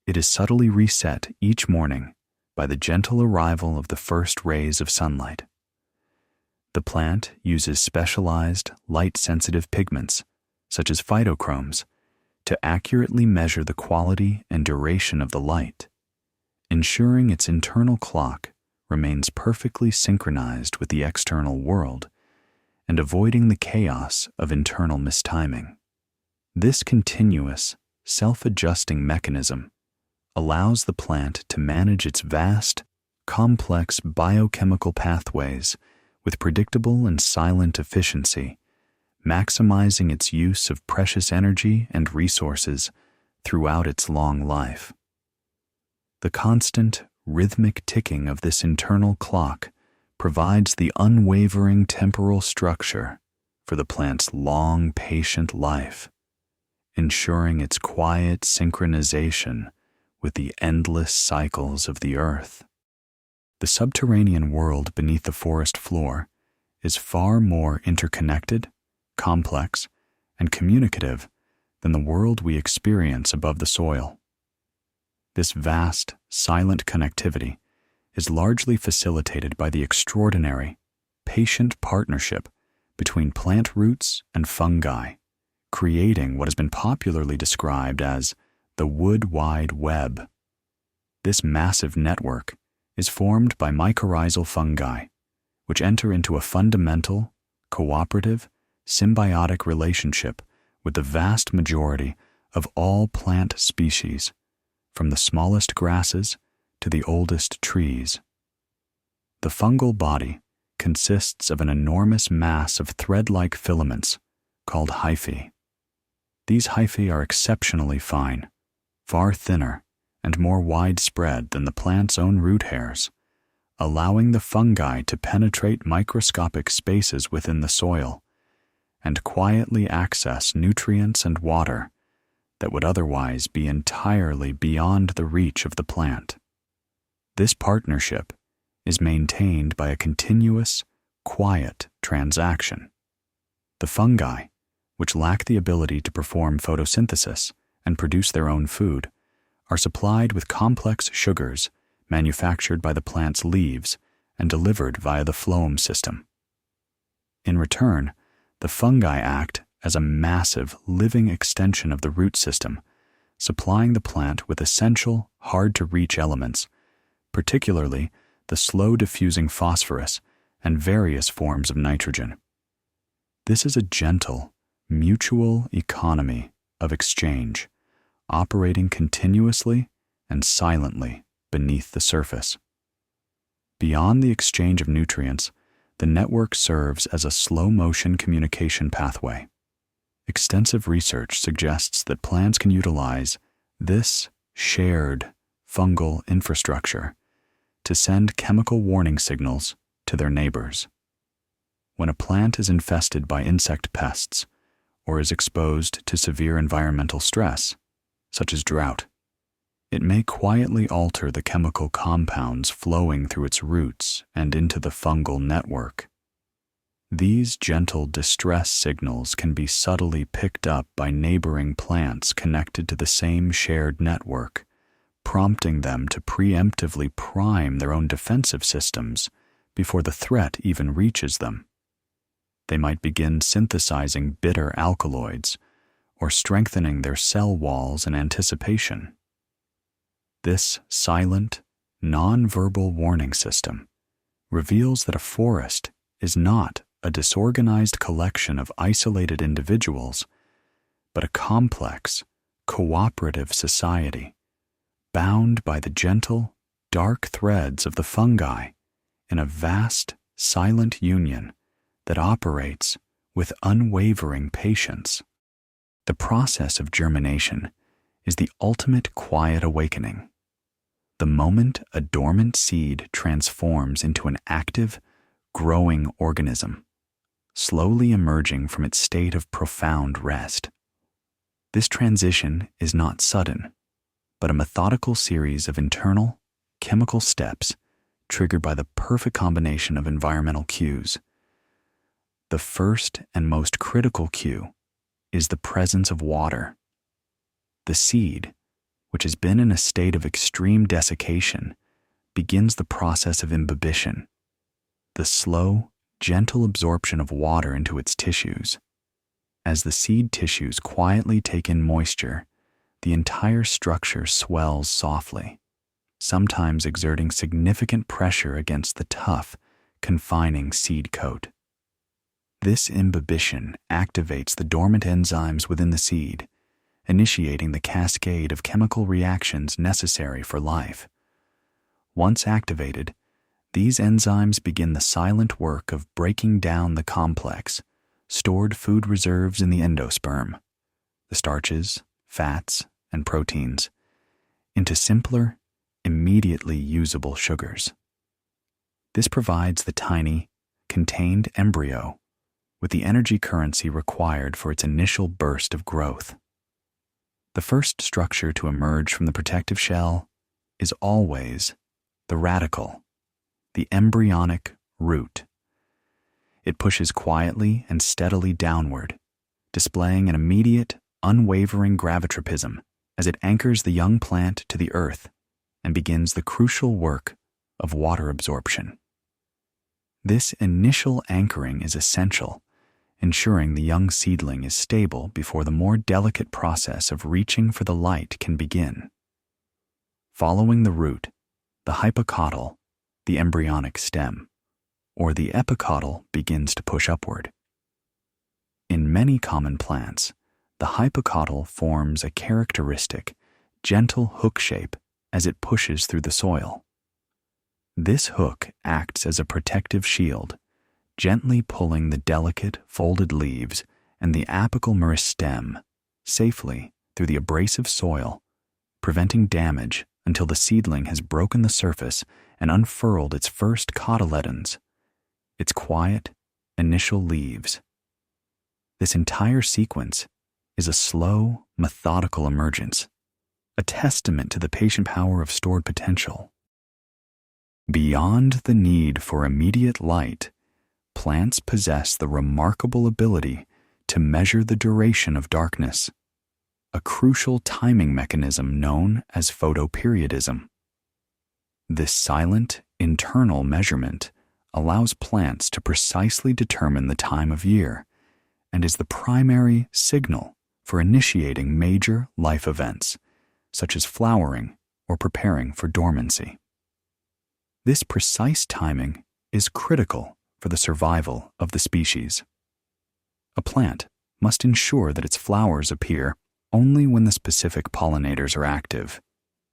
It is subtly reset each morning by the gentle arrival of the first rays of sunlight. The plant uses specialized, light-sensitive pigments, such as phytochromes, to accurately measure the quality and duration of the light, ensuring its internal clock remains perfectly synchronized with the external world and avoiding the chaos of internal mistiming. This continuous, self-adjusting mechanism allows the plant to manage its vast, complex biochemical pathways with predictable and silent efficiency, maximizing its use of precious energy and resources throughout its long life. The constant, rhythmic ticking of this internal clock provides the unwavering temporal structure for the plant's long, patient life, ensuring its quiet synchronization with the endless cycles of the earth. The subterranean world beneath the forest floor is far more interconnected, complex, and communicative than the world we experience above the soil. This vast, silent connectivity is largely facilitated by the extraordinary, patient partnership between plant roots and fungi, creating what has been popularly described as the wood wide web. This massive network is formed by mycorrhizal fungi, which enter into a fundamental, cooperative, symbiotic relationship with the vast majority of all plant species, from the smallest grasses to the oldest trees. The fungal body consists of an enormous mass of thread-like filaments called hyphae. These hyphae are exceptionally fine, far thinner and more widespread than the plant's own root hairs, allowing the fungi to penetrate microscopic spaces within the soil and quietly access nutrients and water that would otherwise be entirely beyond the reach of the plant. This partnership is maintained by a continuous, quiet transaction. The fungi, which lack the ability to perform photosynthesis and produce their own food, are supplied with complex sugars manufactured by the plant's leaves and delivered via the phloem system. In return, the fungi act as a massive, living extension of the root system, supplying the plant with essential, hard-to-reach elements, particularly the slow-diffusing phosphorus and various forms of nitrogen. This is a gentle, mutual economy of exchange, operating continuously and silently beneath the surface. Beyond the exchange of nutrients, the network serves as a slow-motion communication pathway. Extensive research suggests that plants can utilize this shared fungal infrastructure to send chemical warning signals to their neighbors. When a plant is infested by insect pests or is exposed to severe environmental stress, such as drought, it may quietly alter the chemical compounds flowing through its roots and into the fungal network. These gentle distress signals can be subtly picked up by neighboring plants connected to the same shared network, prompting them to preemptively prime their own defensive systems before the threat even reaches them. They might begin synthesizing bitter alkaloids or strengthening their cell walls in anticipation. This silent, non-verbal warning system reveals that a forest is not a disorganized collection of isolated individuals, but a complex, cooperative society, bound by the gentle, dark threads of the fungi in a vast, silent union that operates with unwavering patience. The process of germination is the ultimate quiet awakening. The moment a dormant seed transforms into an active, growing organism, slowly emerging from its state of profound rest. This transition is not sudden, but a methodical series of internal, chemical steps triggered by the perfect combination of environmental cues. The first and most critical cue is the presence of water. The seed, which has been in a state of extreme desiccation, begins the process of imbibition, the slow, gentle absorption of water into its tissues. As the seed tissues quietly take in moisture, the entire structure swells softly, sometimes exerting significant pressure against the tough, confining seed coat. This imbibition activates the dormant enzymes within the seed, initiating the cascade of chemical reactions necessary for life. Once activated, these enzymes begin the silent work of breaking down the complex, stored food reserves in the endosperm, the starches, fats, and proteins, into simpler, immediately usable sugars. This provides the tiny, contained embryo with the energy currency required for its initial burst of growth. The first structure to emerge from the protective shell is always the radicle, the embryonic root. It pushes quietly and steadily downward, displaying an immediate, unwavering gravitropism as it anchors the young plant to the earth and begins the crucial work of water absorption. This initial anchoring is essential ensuring the young seedling is stable before the more delicate process of reaching for the light can begin. Following the root, the hypocotyl, the embryonic stem, or the epicotyl begins to push upward. In many common plants, the hypocotyl forms a characteristic, gentle hook shape as it pushes through the soil. This hook acts as a protective shield, gently pulling the delicate, folded leaves and the apical meristem safely through the abrasive soil, preventing damage until the seedling has broken the surface and unfurled its first cotyledons, its quiet, initial leaves. This entire sequence is a slow, methodical emergence, a testament to the patient power of stored potential. Beyond the need for immediate light, plants possess the remarkable ability to measure the duration of darkness, a crucial timing mechanism known as photoperiodism. This silent, internal measurement allows plants to precisely determine the time of year and is the primary signal for initiating major life events, such as flowering or preparing for dormancy. This precise timing is critical for the survival of the species. A plant must ensure that its flowers appear only when the specific pollinators are active,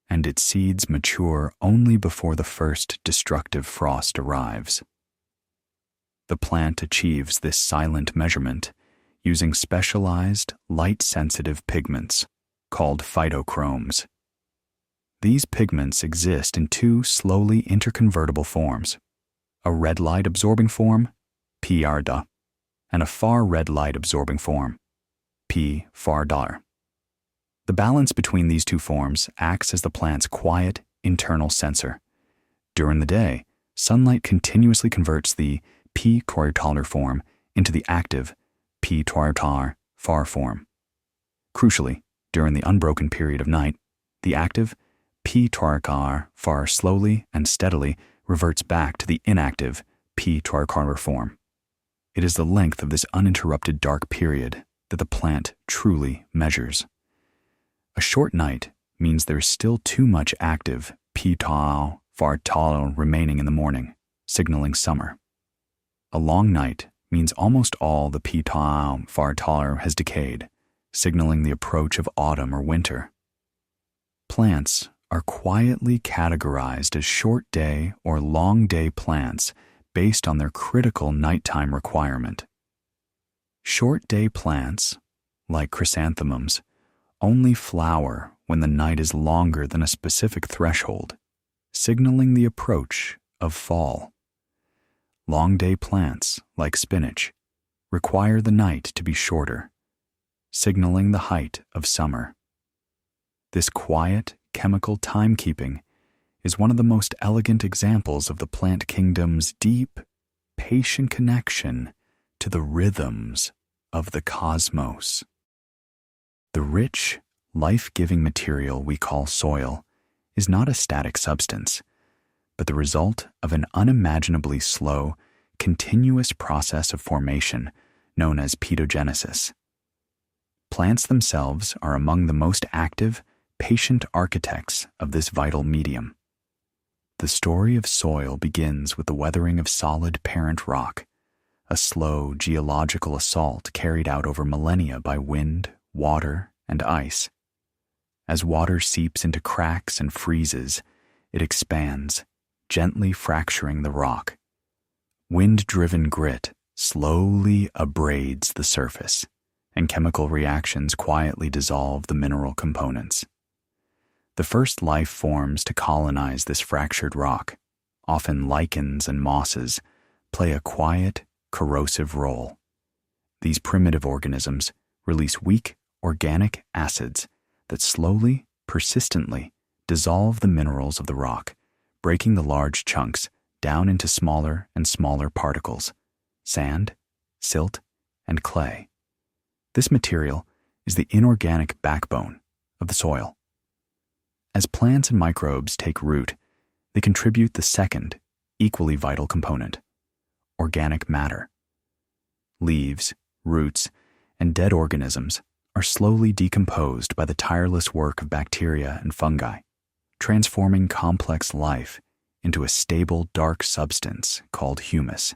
and its seeds mature only before the first destructive frost arrives. The plant achieves this silent measurement using specialized, light-sensitive pigments called phytochromes. These pigments exist in two slowly interconvertible forms, a red light-absorbing form, P-arda, and a far red light-absorbing form, P-fardar. The balance between these two forms acts as the plant's quiet, internal sensor. During the day, sunlight continuously converts the P-quartalar form into the active P-quartar far form. Crucially, during the unbroken period of night, the active P-quartar far slowly and steadily reverts back to the inactive P-quartar form. It is the length of this uninterrupted dark period that the plant truly measures. A short night means there is still too much active P-tau far tall remaining in the morning, signaling summer. A long night means almost all the P-tau far taller has decayed, signaling the approach of autumn or winter. Plants are quietly categorized as short day or long day plants based on their critical nighttime requirement. Short day plants, like chrysanthemums, only flower when the night is longer than a specific threshold, signaling the approach of fall. Long day plants, like spinach, require the night to be shorter, signaling the height of summer. This quiet, chemical timekeeping is one of the most elegant examples of the plant kingdom's deep, patient connection to the rhythms of the cosmos. The rich, life-giving material we call soil is not a static substance, but the result of an unimaginably slow, continuous process of formation known as pedogenesis. Plants themselves are among the most active, patient architects of this vital medium. The story of soil begins with the weathering of solid parent rock, a slow geological assault carried out over millennia by wind, water, and ice. As water seeps into cracks and freezes, it expands, gently fracturing the rock. Wind-driven grit slowly abrades the surface, and chemical reactions quietly dissolve the mineral components. The first life forms to colonize this fractured rock, often lichens and mosses, play a quiet, corrosive role. These primitive organisms release weak, organic acids that slowly, persistently dissolve the minerals of the rock, breaking the large chunks down into smaller and smaller particles, sand, silt, and clay. This material is the inorganic backbone of the soil. As plants and microbes take root, they contribute the second, equally vital component, organic matter. Leaves, roots, and dead organisms are slowly decomposed by the tireless work of bacteria and fungi, transforming complex life into a stable, dark substance called humus.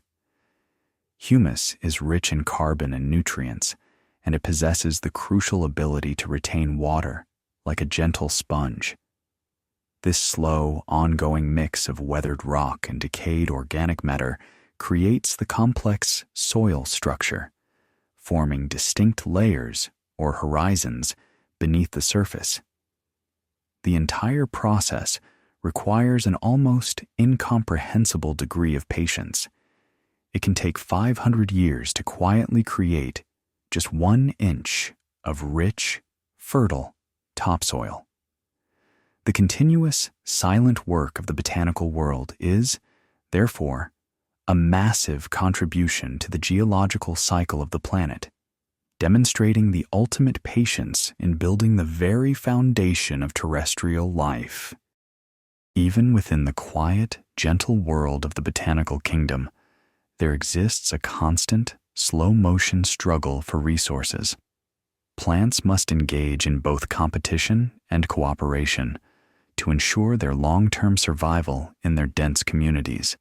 Humus is rich in carbon and nutrients, and it possesses the crucial ability to retain water like a gentle sponge. This slow, ongoing mix of weathered rock and decayed organic matter creates the complex soil structure, forming distinct layers or horizons beneath the surface. The entire process requires an almost incomprehensible degree of patience. It can take 500 years to quietly create just 1 inch of rich, fertile topsoil. The continuous, silent work of the botanical world is, therefore, a massive contribution to the geological cycle of the planet, demonstrating the ultimate patience in building the very foundation of terrestrial life. Even within the quiet, gentle world of the botanical kingdom, there exists a constant, slow-motion struggle for resources. Plants must engage in both competition and cooperation to ensure their long-term survival in their dense communities.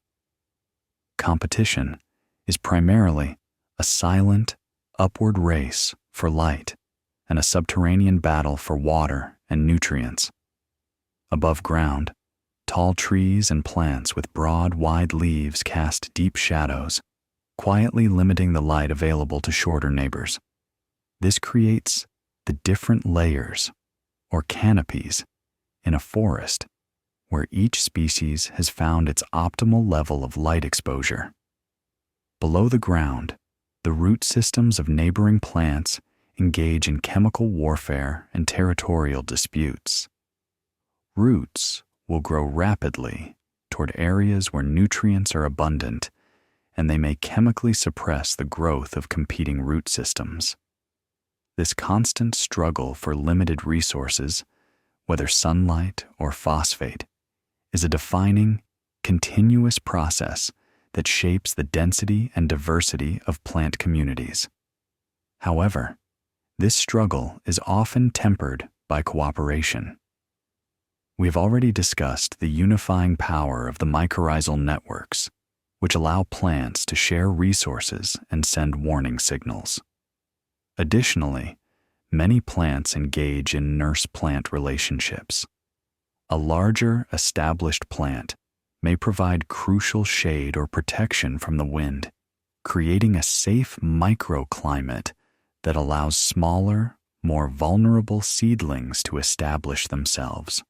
Competition is primarily a silent, upward race for light and a subterranean battle for water and nutrients. Above ground, tall trees and plants with broad, wide leaves cast deep shadows, quietly limiting the light available to shorter neighbors. This creates the different layers, or canopies, in a forest where each species has found its optimal level of light exposure. Below the ground, the root systems of neighboring plants engage in chemical warfare and territorial disputes. Roots will grow rapidly toward areas where nutrients are abundant, and they may chemically suppress the growth of competing root systems. This constant struggle for limited resources, whether sunlight or phosphate, is a defining, continuous process that shapes the density and diversity of plant communities. However, this struggle is often tempered by cooperation. We have already discussed the unifying power of the mycorrhizal networks, which allow plants to share resources and send warning signals. Additionally, many plants engage in nurse-plant relationships. A larger, established plant may provide crucial shade or protection from the wind, creating a safe microclimate that allows smaller, more vulnerable seedlings to establish themselves.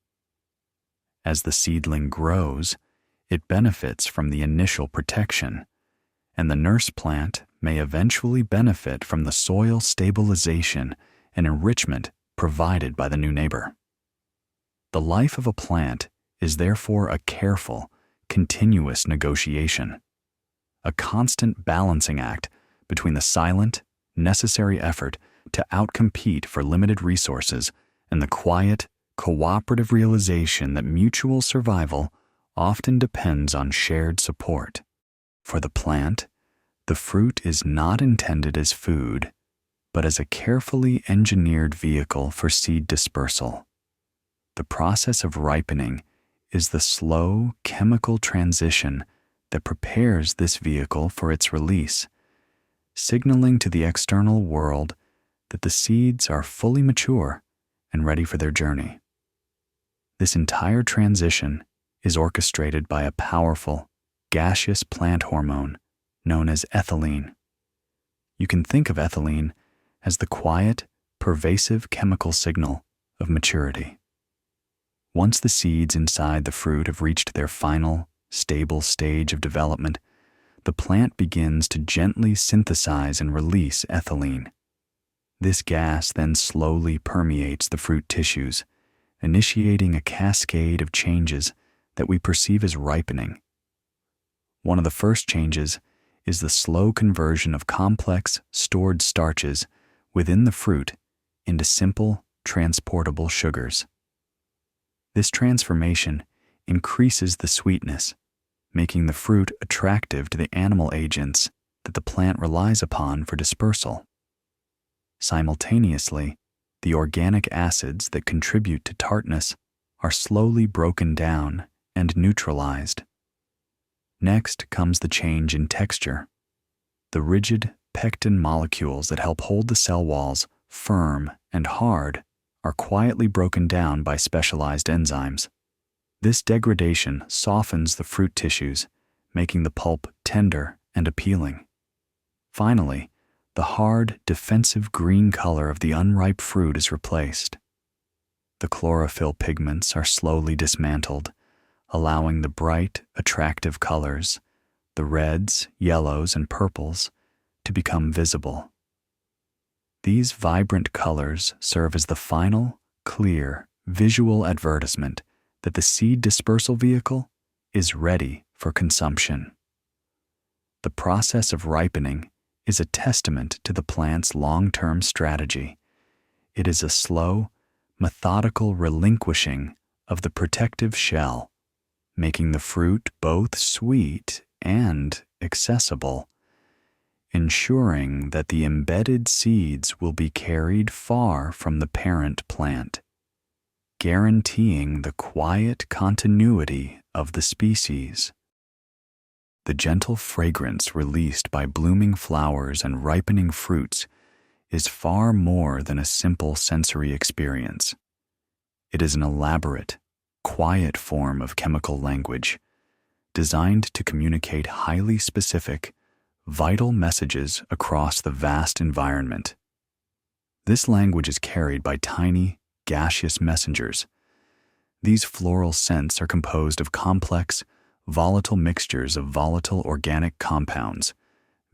As the seedling grows, it benefits from the initial protection, and the nurse plant may eventually benefit from the soil stabilization and enrichment provided by the new neighbor. The life of a plant is therefore a careful, continuous negotiation, a constant balancing act between the silent, necessary effort to outcompete for limited resources and the quiet, cooperative realization that mutual survival often depends on shared support. For the plant, the fruit is not intended as food, but as a carefully engineered vehicle for seed dispersal. The process of ripening is the slow chemical transition that prepares this vehicle for its release, signaling to the external world that the seeds are fully mature and ready for their journey. This entire transition is orchestrated by a powerful, gaseous plant hormone known as ethylene. You can think of ethylene as the quiet, pervasive chemical signal of maturity. Once the seeds inside the fruit have reached their final, stable stage of development, the plant begins to gently synthesize and release ethylene. This gas then slowly permeates the fruit tissues, initiating a cascade of changes that we perceive as ripening. One of the first changes is the slow conversion of complex, stored starches within the fruit into simple, transportable sugars. This transformation increases the sweetness, making the fruit attractive to the animal agents that the plant relies upon for dispersal. Simultaneously, the organic acids that contribute to tartness are slowly broken down and neutralized. Next comes the change in texture. The rigid pectin molecules that help hold the cell walls firm and hard are quietly broken down by specialized enzymes. This degradation softens the fruit tissues, making the pulp tender and appealing. Finally, the hard, defensive green color of the unripe fruit is replaced. The chlorophyll pigments are slowly dismantled, allowing the bright, attractive colors, the reds, yellows, and purples, to become visible. These vibrant colors serve as the final, clear, visual advertisement that the seed dispersal vehicle is ready for consumption. The process of ripening is a testament to the plant's long-term strategy. It is a slow, methodical relinquishing of the protective shell, making the fruit both sweet and accessible, ensuring that the embedded seeds will be carried far from the parent plant, guaranteeing the quiet continuity of the species. The gentle fragrance released by blooming flowers and ripening fruits is far more than a simple sensory experience. It is an elaborate, quiet form of chemical language designed to communicate highly specific, vital messages across the vast environment. This language is carried by tiny, gaseous messengers. These floral scents are composed of complex, volatile mixtures of volatile organic compounds,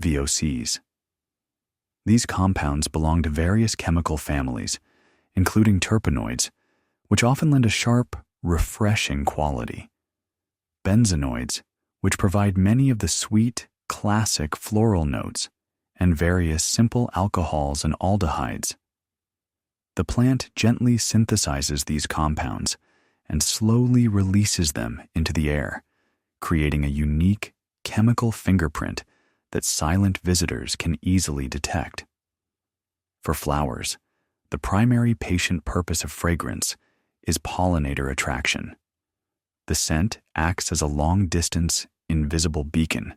VOCs. These compounds belong to various chemical families, including terpenoids, which often lend a sharp, refreshing quality, benzenoids, which provide many of the sweet, classic floral notes, and various simple alcohols and aldehydes. The plant gently synthesizes these compounds and slowly releases them into the air, creating a unique chemical fingerprint that silent visitors can easily detect. For flowers, the primary patient purpose of fragrance is pollinator attraction. The scent acts as a long-distance, invisible beacon,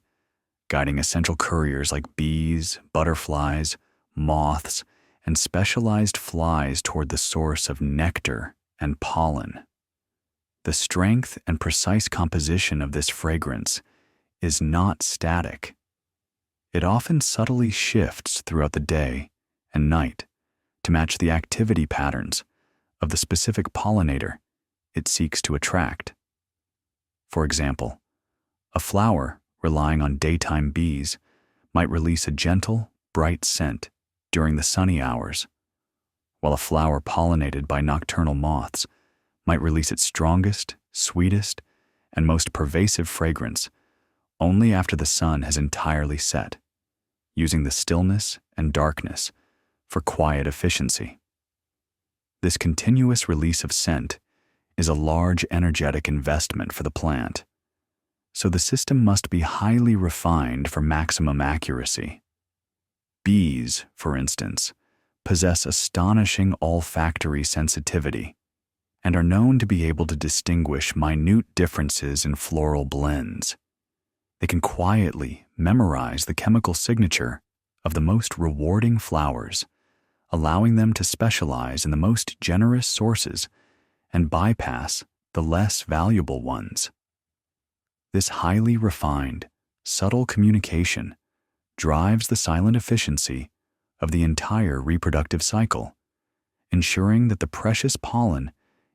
guiding essential couriers like bees, butterflies, moths, and specialized flies toward the source of nectar and pollen. The strength and precise composition of this fragrance is not static. It often subtly shifts throughout the day and night to match the activity patterns of the specific pollinator it seeks to attract. For example, a flower relying on daytime bees might release a gentle, bright scent during the sunny hours, while a flower pollinated by nocturnal moths might release its strongest, sweetest, and most pervasive fragrance only after the sun has entirely set, using the stillness and darkness for quiet efficiency. This continuous release of scent is a large energetic investment for the plant, so the system must be highly refined for maximum accuracy. Bees, for instance, possess astonishing olfactory sensitivity and are known to be able to distinguish minute differences in floral blends. They can quietly memorize the chemical signature of the most rewarding flowers, allowing them to specialize in the most generous sources and bypass the less valuable ones. This highly refined, subtle communication drives the silent efficiency of the entire reproductive cycle, ensuring that the precious pollen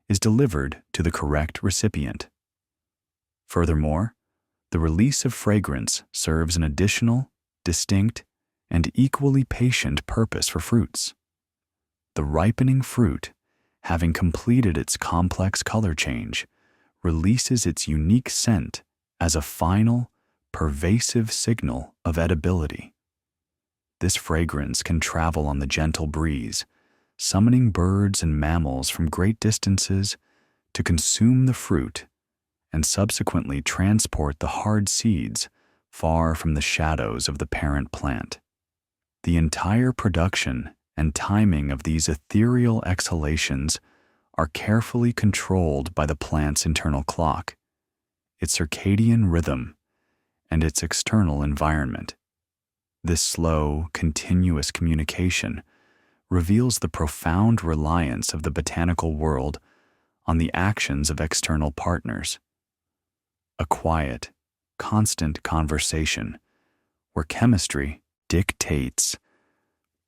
is delivered to the correct recipient. Furthermore, the release of fragrance serves an additional, distinct, and equally patient purpose for fruits. The ripening fruit, having completed its complex color change, releases its unique scent as a final, pervasive signal of edibility. This fragrance can travel on the gentle breeze, summoning birds and mammals from great distances to consume the fruit and subsequently transport the hard seeds far from the shadows of the parent plant. The entire production and timing of these ethereal exhalations are carefully controlled by the plant's internal clock, its circadian rhythm, and its external environment. This slow, continuous communication reveals the profound reliance of the botanical world on the actions of external partners. A quiet, constant conversation where chemistry dictates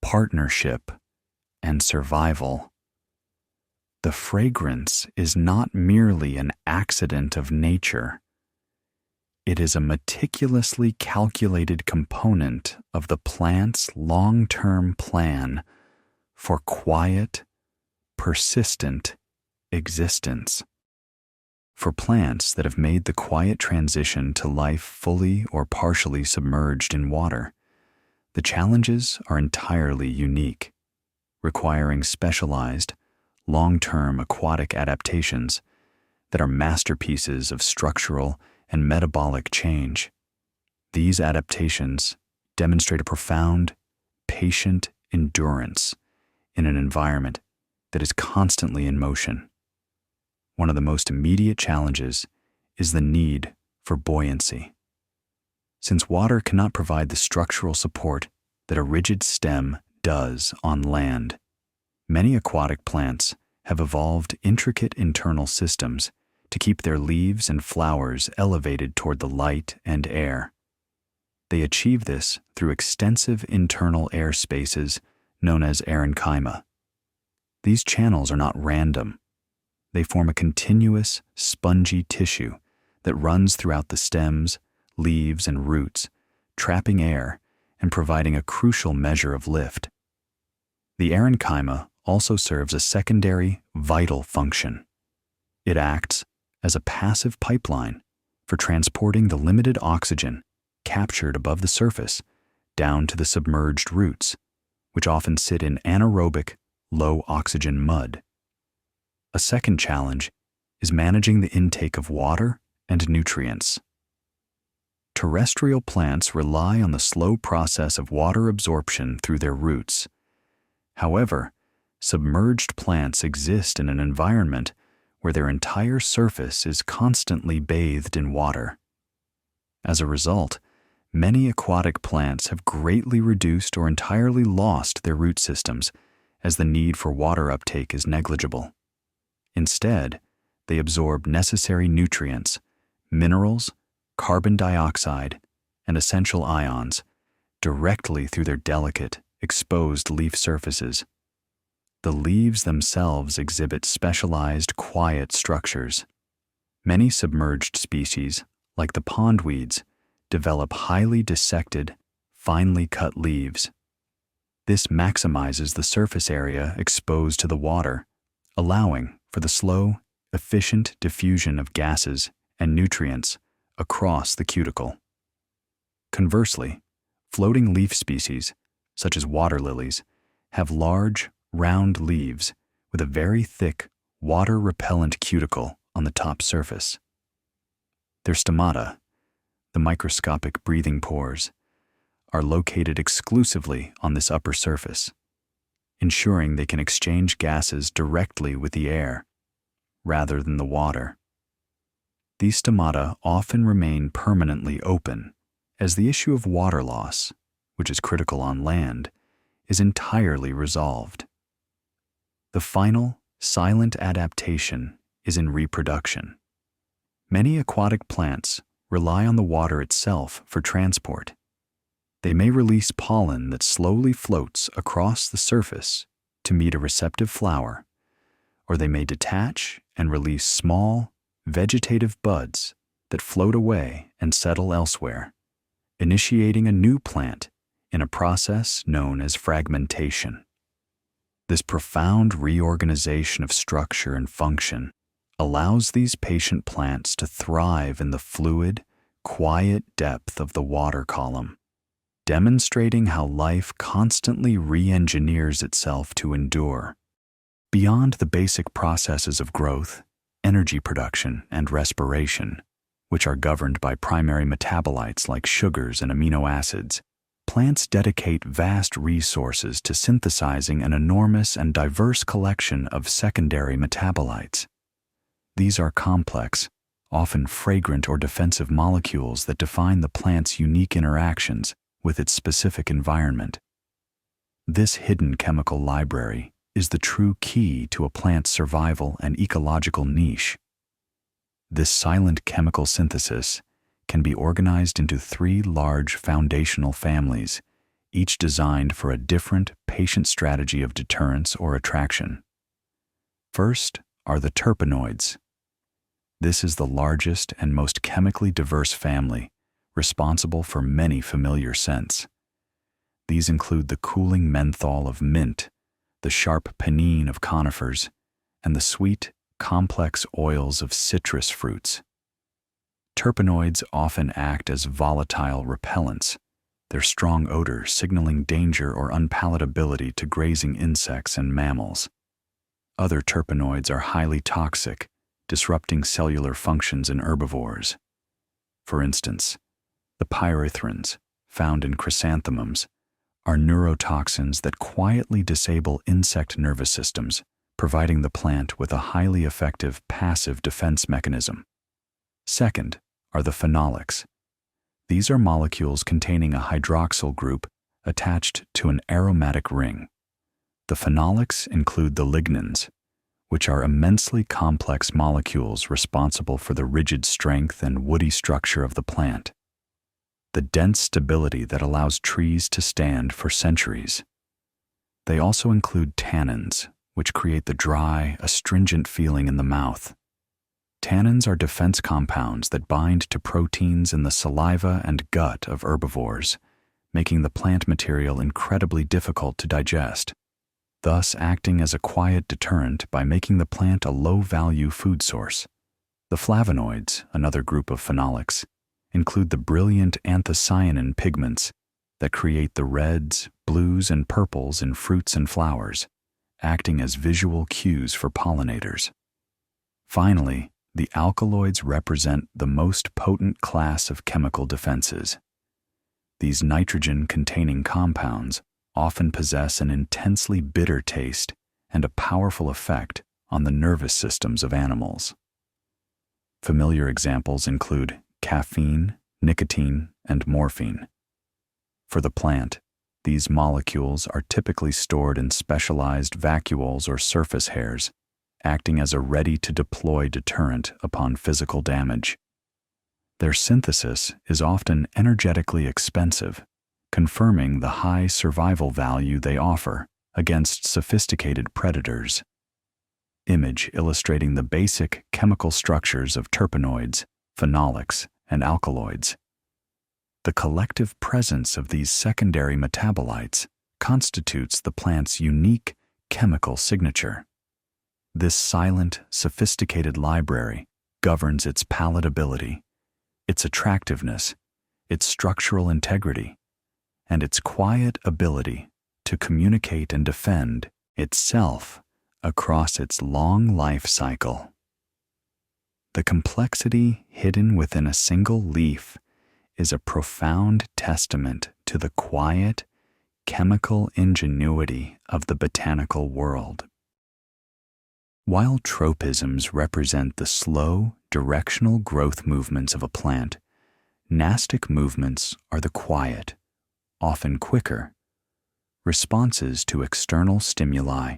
partnership and survival. The fragrance is not merely an accident of nature. It is a meticulously calculated component of the plant's long-term plan for quiet, persistent existence. For plants that have made the quiet transition to life fully or partially submerged in water, the challenges are entirely unique, requiring specialized, long-term aquatic adaptations that are masterpieces of structural and metabolic change. These adaptations demonstrate a profound, patient endurance in an environment that is constantly in motion. One of the most immediate challenges is the need for buoyancy. Since water cannot provide the structural support that a rigid stem does on land, many aquatic plants have evolved intricate internal systems to keep their leaves and flowers elevated toward the light and air. They achieve this through extensive internal air spaces known as parenchyma. These channels are not random. They form a continuous, spongy tissue that runs throughout the stems, leaves, and roots, trapping air and providing a crucial measure of lift. The parenchyma also serves a secondary, vital function. It acts as a passive pipeline for transporting the limited oxygen captured above the surface down to the submerged roots, which often sit in anaerobic, low-oxygen mud. A second challenge is managing the intake of water and nutrients. Terrestrial plants rely on the slow process of water absorption through their roots. However, submerged plants exist in an environment where their entire surface is constantly bathed in water. As a result, many aquatic plants have greatly reduced or entirely lost their root systems as the need for water uptake is negligible. Instead, they absorb necessary nutrients, minerals, carbon dioxide, and essential ions directly through their delicate, exposed leaf surfaces. The leaves themselves exhibit specialized, quiet structures. Many submerged species, like the pondweeds, develop highly dissected, finely cut leaves. This maximizes the surface area exposed to the water, allowing for the slow, efficient diffusion of gases and nutrients across the cuticle. Conversely, floating leaf species, such as water lilies, have large, round leaves with a very thick, water-repellent cuticle on the top surface. Their stomata, the microscopic breathing pores, are located exclusively on this upper surface, ensuring they can exchange gases directly with the air, rather than the water. These stomata often remain permanently open, as the issue of water loss, which is critical on land, is entirely resolved. The final, silent adaptation is in reproduction. Many aquatic plants rely on the water itself for transport. They may release pollen that slowly floats across the surface to meet a receptive flower, or they may detach and release small, vegetative buds that float away and settle elsewhere, initiating a new plant in a process known as fragmentation. This profound reorganization of structure and function allows these patient plants to thrive in the fluid, quiet depth of the water column, demonstrating how life constantly re-engineers itself to endure. Beyond the basic processes of growth, energy production, and respiration, which are governed by primary metabolites like sugars and amino acids, plants dedicate vast resources to synthesizing an enormous and diverse collection of secondary metabolites. These are complex, often fragrant or defensive molecules that define the plant's unique interactions with its specific environment. This hidden chemical library is the true key to a plant's survival and ecological niche. This silent chemical synthesis can be organized into 3 large foundational families, each designed for a different patient strategy of deterrence or attraction. First are the terpenoids. This is the largest and most chemically diverse family, responsible for many familiar scents. These include the cooling menthol of mint, the sharp pinene of conifers, and the sweet, complex oils of citrus fruits. Terpenoids often act as volatile repellents, their strong odor signaling danger or unpalatability to grazing insects and mammals. Other terpenoids are highly toxic, disrupting cellular functions in herbivores. For instance, the pyrethrins, found in chrysanthemums, are neurotoxins that quietly disable insect nervous systems, providing the plant with a highly effective passive defense mechanism. Second are the phenolics. These are molecules containing a hydroxyl group attached to an aromatic ring. The phenolics include the lignans, which are immensely complex molecules responsible for the rigid strength and woody structure of the plant, the dense stability that allows trees to stand for centuries. They also include tannins, which create the dry, astringent feeling in the mouth. Tannins are defense compounds that bind to proteins in the saliva and gut of herbivores, making the plant material incredibly difficult to digest, thus acting as a quiet deterrent by making the plant a low-value food source. The flavonoids, another group of phenolics, include the brilliant anthocyanin pigments that create the reds, blues, and purples in fruits and flowers, acting as visual cues for pollinators. Finally, the alkaloids represent the most potent class of chemical defenses. These nitrogen-containing compounds often possess an intensely bitter taste and a powerful effect on the nervous systems of animals. Familiar examples include caffeine, nicotine, and morphine. For the plant, these molecules are typically stored in specialized vacuoles or surface hairs, acting as a ready-to-deploy deterrent upon physical damage. Their synthesis is often energetically expensive, confirming the high survival value they offer against sophisticated predators. Image illustrating the basic chemical structures of terpenoids, phenolics, and alkaloids. The collective presence of these secondary metabolites constitutes the plant's unique chemical signature. This silent, sophisticated library governs its palatability, its attractiveness, its structural integrity, and its quiet ability to communicate and defend itself across its long life cycle. The complexity hidden within a single leaf is a profound testament to the quiet, chemical ingenuity of the botanical world. While tropisms represent the slow, directional growth movements of a plant, nastic movements are the quiet, often quicker, responses to external stimuli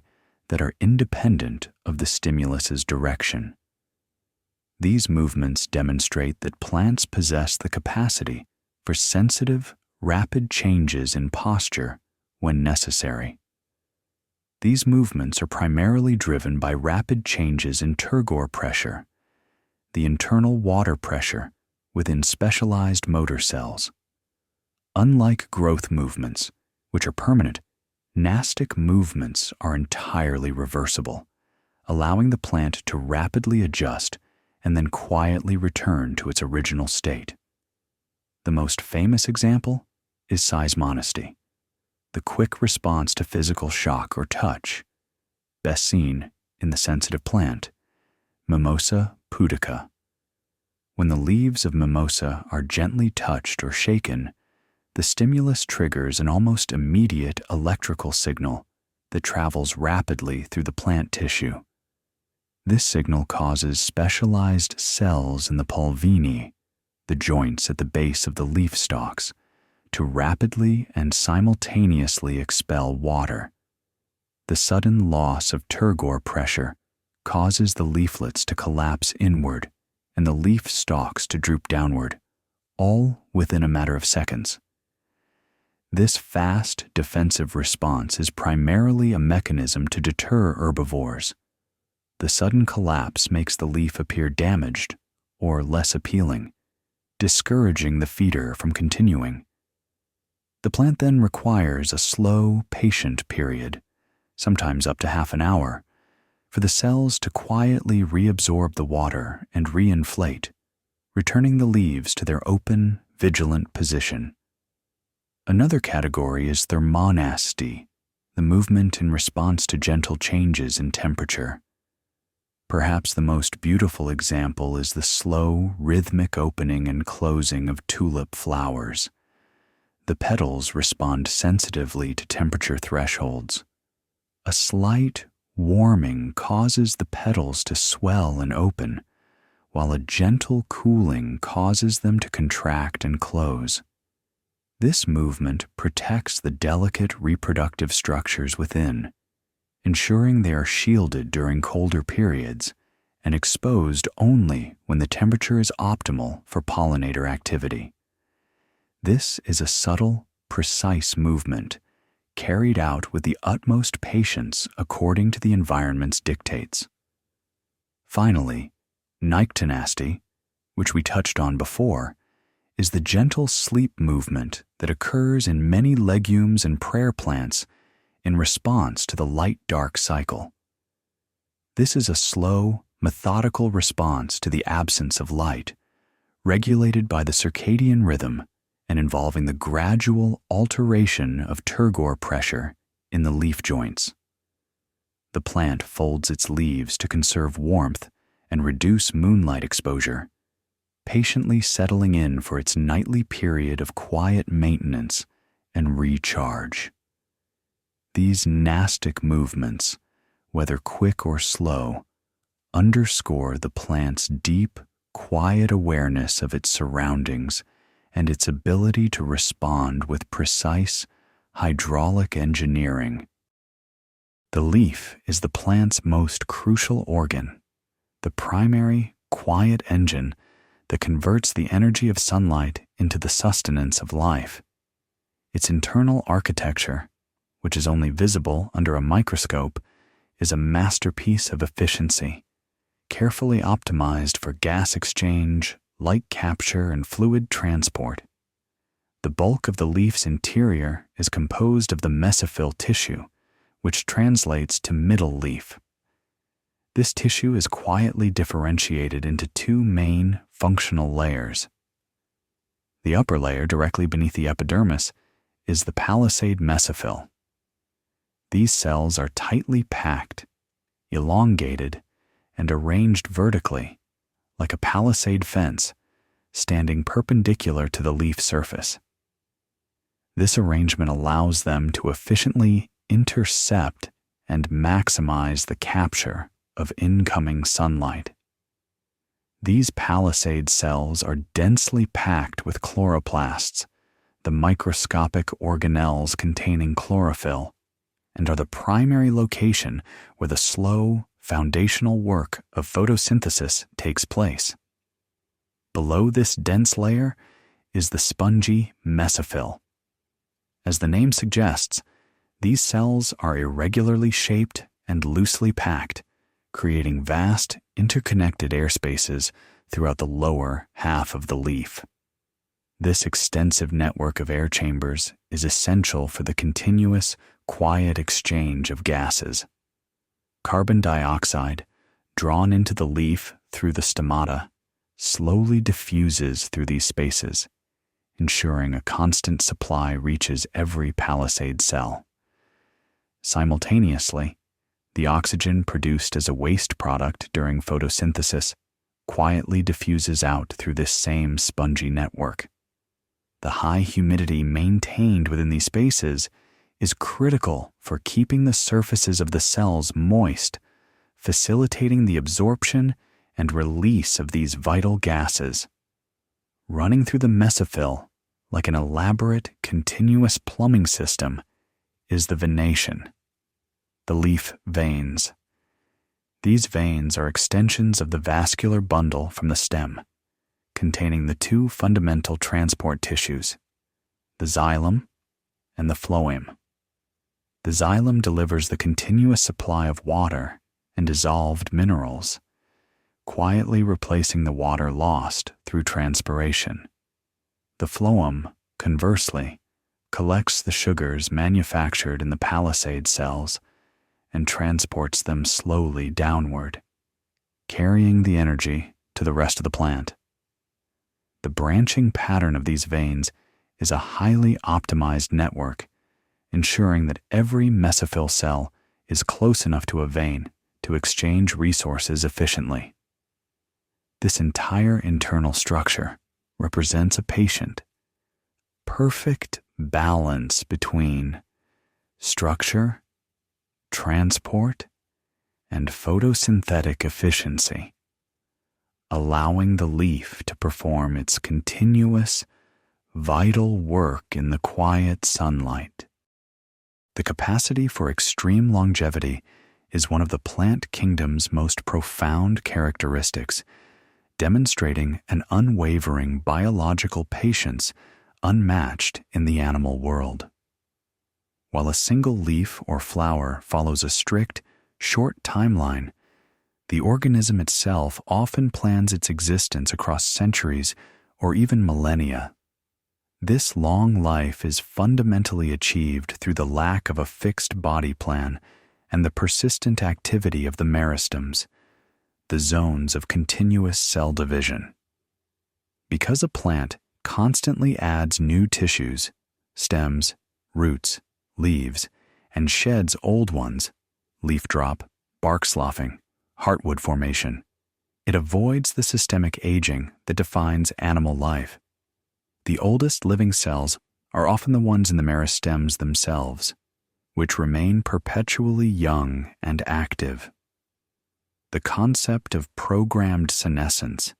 that are independent of the stimulus's direction. These movements demonstrate that plants possess the capacity for sensitive, rapid changes in posture when necessary. These movements are primarily driven by rapid changes in turgor pressure, the internal water pressure within specialized motor cells. Unlike growth movements, which are permanent, nastic movements are entirely reversible, allowing the plant to rapidly adjust and then quietly return to its original state. The most famous example is seismonesty, the quick response to physical shock or touch, best seen in the sensitive plant, Mimosa pudica. When the leaves of mimosa are gently touched or shaken, The stimulus triggers an almost immediate electrical signal that travels rapidly through the plant tissue. This signal causes specialized cells in the pulvini, the joints at the base of the leaf stalks, to rapidly and simultaneously expel water. The sudden loss of turgor pressure causes the leaflets to collapse inward and the leaf stalks to droop downward, all within a matter of seconds. This fast defensive response is primarily a mechanism to deter herbivores. The sudden collapse makes the leaf appear damaged or less appealing, discouraging the feeder from continuing. The plant then requires a slow, patient period, sometimes up to half an hour, for the cells to quietly reabsorb the water and reinflate, returning the leaves to their open, vigilant position. Another category is thermonasty, the movement in response to gentle changes in temperature. Perhaps the most beautiful example is the slow, rhythmic opening and closing of tulip flowers. The petals respond sensitively to temperature thresholds. A slight warming causes the petals to swell and open, while a gentle cooling causes them to contract and close. This movement protects the delicate reproductive structures within, ensuring they are shielded during colder periods and exposed only when the temperature is optimal for pollinator activity. This is a subtle, precise movement carried out with the utmost patience according to the environment's dictates. Finally, nyctinasty, which we touched on before, is the gentle sleep movement that occurs in many legumes and prayer plants in response to the light-dark cycle. This is a slow, methodical response to the absence of light, regulated by the circadian rhythm and involving the gradual alteration of turgor pressure in the leaf joints. The plant folds its leaves to conserve warmth and reduce moonlight exposure, patiently settling in for its nightly period of quiet maintenance and recharge. These nastic movements, whether quick or slow, underscore the plant's deep, quiet awareness of its surroundings and its ability to respond with precise hydraulic engineering. The leaf is the plant's most crucial organ, the primary, quiet engine that converts the energy of sunlight into the sustenance of life. Its internal architecture, which is only visible under a microscope, is a masterpiece of efficiency, carefully optimized for gas exchange, light capture, and fluid transport. The bulk of the leaf's interior is composed of the mesophyll tissue, which translates to middle leaf. This tissue is quietly differentiated into two main functional layers. The upper layer, directly beneath the epidermis, is the palisade mesophyll. These cells are tightly packed, elongated, and arranged vertically, like a palisade fence, standing perpendicular to the leaf surface. This arrangement allows them to efficiently intercept and maximize the capture of incoming sunlight. These palisade cells are densely packed with chloroplasts, the microscopic organelles containing chlorophyll, and are the primary location where the slow, foundational work of photosynthesis takes place. Below this dense layer is the spongy mesophyll. As the name suggests, these cells are irregularly shaped and loosely packed, creating vast, interconnected air spaces throughout the lower half of the leaf. This extensive network of air chambers is essential for the continuous, quiet exchange of gases. Carbon dioxide, drawn into the leaf through the stomata, slowly diffuses through these spaces, ensuring a constant supply reaches every palisade cell. Simultaneously, the oxygen produced as a waste product during photosynthesis quietly diffuses out through this same spongy network. The high humidity maintained within these spaces is critical for keeping the surfaces of the cells moist, facilitating the absorption and release of these vital gases. Running through the mesophyll, like an elaborate, continuous plumbing system, is the venation, the leaf veins. These veins are extensions of the vascular bundle from the stem, containing the two fundamental transport tissues, the xylem and the phloem. The xylem delivers the continuous supply of water and dissolved minerals, quietly replacing the water lost through transpiration. The phloem, conversely, collects the sugars manufactured in the palisade cells and transports them slowly downward, carrying the energy to the rest of the plant. The branching pattern of these veins is a highly optimized network, ensuring that every mesophyll cell is close enough to a vein to exchange resources efficiently. This entire internal structure represents a perfect balance between structure, transport, and photosynthetic efficiency, allowing the leaf to perform its continuous, vital work in the quiet sunlight. The capacity for extreme longevity is one of the plant kingdom's most profound characteristics, demonstrating an unwavering biological patience unmatched in the animal world. While a single leaf or flower follows a strict, short timeline, the organism itself often plans its existence across centuries or even millennia. This long life is fundamentally achieved through the lack of a fixed body plan and the persistent activity of the meristems, the zones of continuous cell division. Because a plant constantly adds new tissues, stems, roots, leaves, and sheds old ones, leaf drop, bark sloughing, heartwood formation, it avoids the systemic aging that defines animal life. The oldest living cells are often the ones in the meristems themselves, which remain perpetually young and active. The concept of programmed senescence,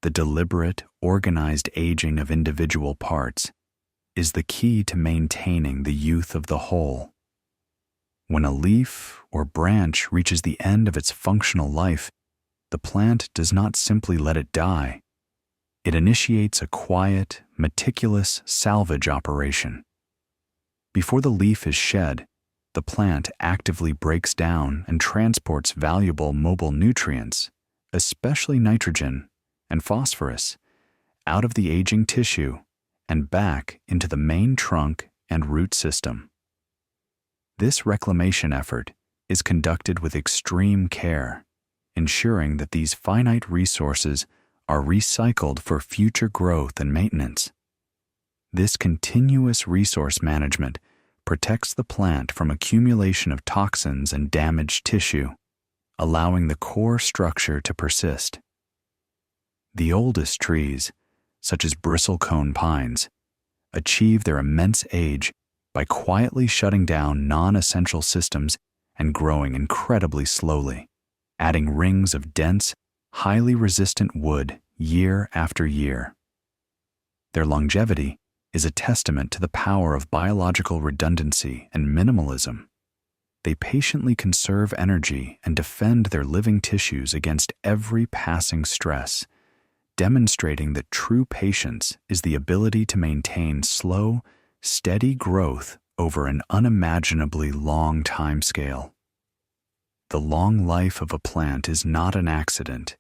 the deliberate, organized aging of individual parts, is the key to maintaining the youth of the whole. When a leaf or branch reaches the end of its functional life, the plant does not simply let it die. It initiates a quiet, meticulous salvage operation. Before the leaf is shed, the plant actively breaks down and transports valuable mobile nutrients, especially nitrogen and phosphorus, out of the aging tissue and back into the main trunk and root system. This reclamation effort is conducted with extreme care, ensuring that these finite resources are recycled for future growth and maintenance. This continuous resource management protects the plant from accumulation of toxins and damaged tissue, allowing the core structure to persist. The oldest trees, such as bristlecone pines, achieve their immense age by quietly shutting down non-essential systems and growing incredibly slowly, adding rings of dense, highly resistant wood year after year. Their longevity is a testament to the power of biological redundancy and minimalism. They patiently conserve energy and defend their living tissues against every passing stress, demonstrating that true patience is the ability to maintain slow, steady growth over an unimaginably long time scale. The long life of a plant is not an accident.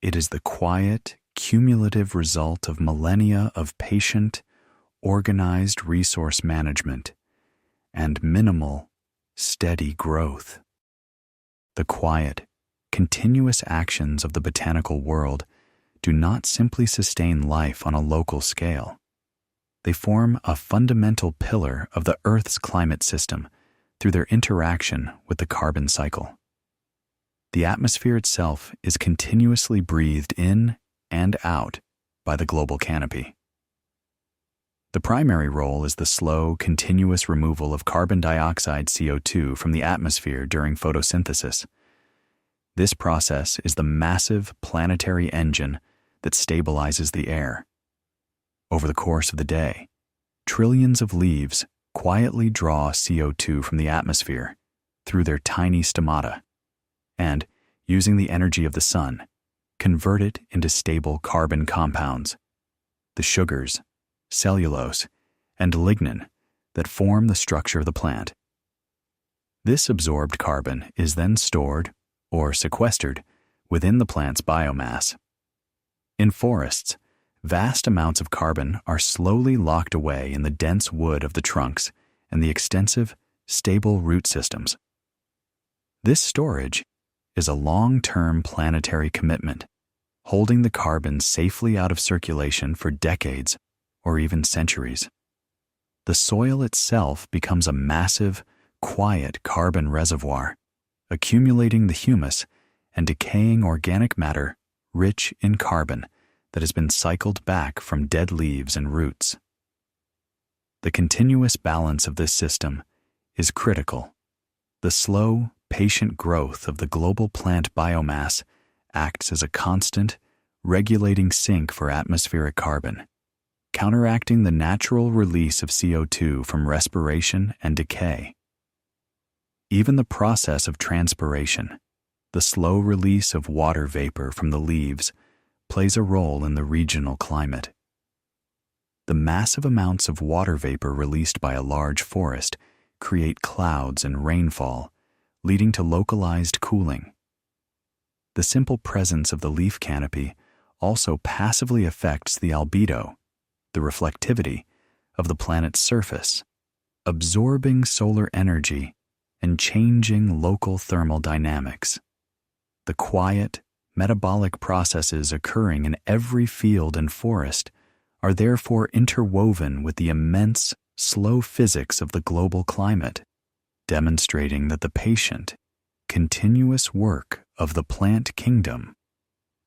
It is the quiet, cumulative result of millennia of patient, organized resource management and minimal, steady growth. The quiet, continuous actions of the botanical world do not simply sustain life on a local scale. They form a fundamental pillar of the Earth's climate system through their interaction with the carbon cycle. The atmosphere itself is continuously breathed in and out by the global canopy. The primary role is the slow, continuous removal of carbon dioxide CO2 from the atmosphere during photosynthesis. This process is the massive planetary engine that stabilizes the air. Over the course of the day, trillions of leaves quietly draw CO2 from the atmosphere through their tiny stomata and, using the energy of the sun, convert it into stable carbon compounds, the sugars, cellulose, and lignin that form the structure of the plant. This absorbed carbon is then stored or sequestered within the plant's biomass. In forests, vast amounts of carbon are slowly locked away in the dense wood of the trunks and the extensive, stable root systems. This storage is a long-term planetary commitment, holding the carbon safely out of circulation for decades or even centuries. The soil itself becomes a massive, quiet carbon reservoir, accumulating the humus and decaying organic matter rich in carbon that has been cycled back from dead leaves and roots. The continuous balance of this system is critical. The slow, patient growth of the global plant biomass acts as a constant, regulating sink for atmospheric carbon, counteracting the natural release of CO2 from respiration and decay. Even the process of transpiration, the slow release of water vapor from the leaves, plays a role in the regional climate. The massive amounts of water vapor released by a large forest create clouds and rainfall, leading to localized cooling. The simple presence of the leaf canopy also passively affects the albedo, the reflectivity, of the planet's surface, absorbing solar energy and changing local thermal dynamics. The quiet, metabolic processes occurring in every field and forest are therefore interwoven with the immense, slow physics of the global climate, demonstrating that the patient, continuous work of the plant kingdom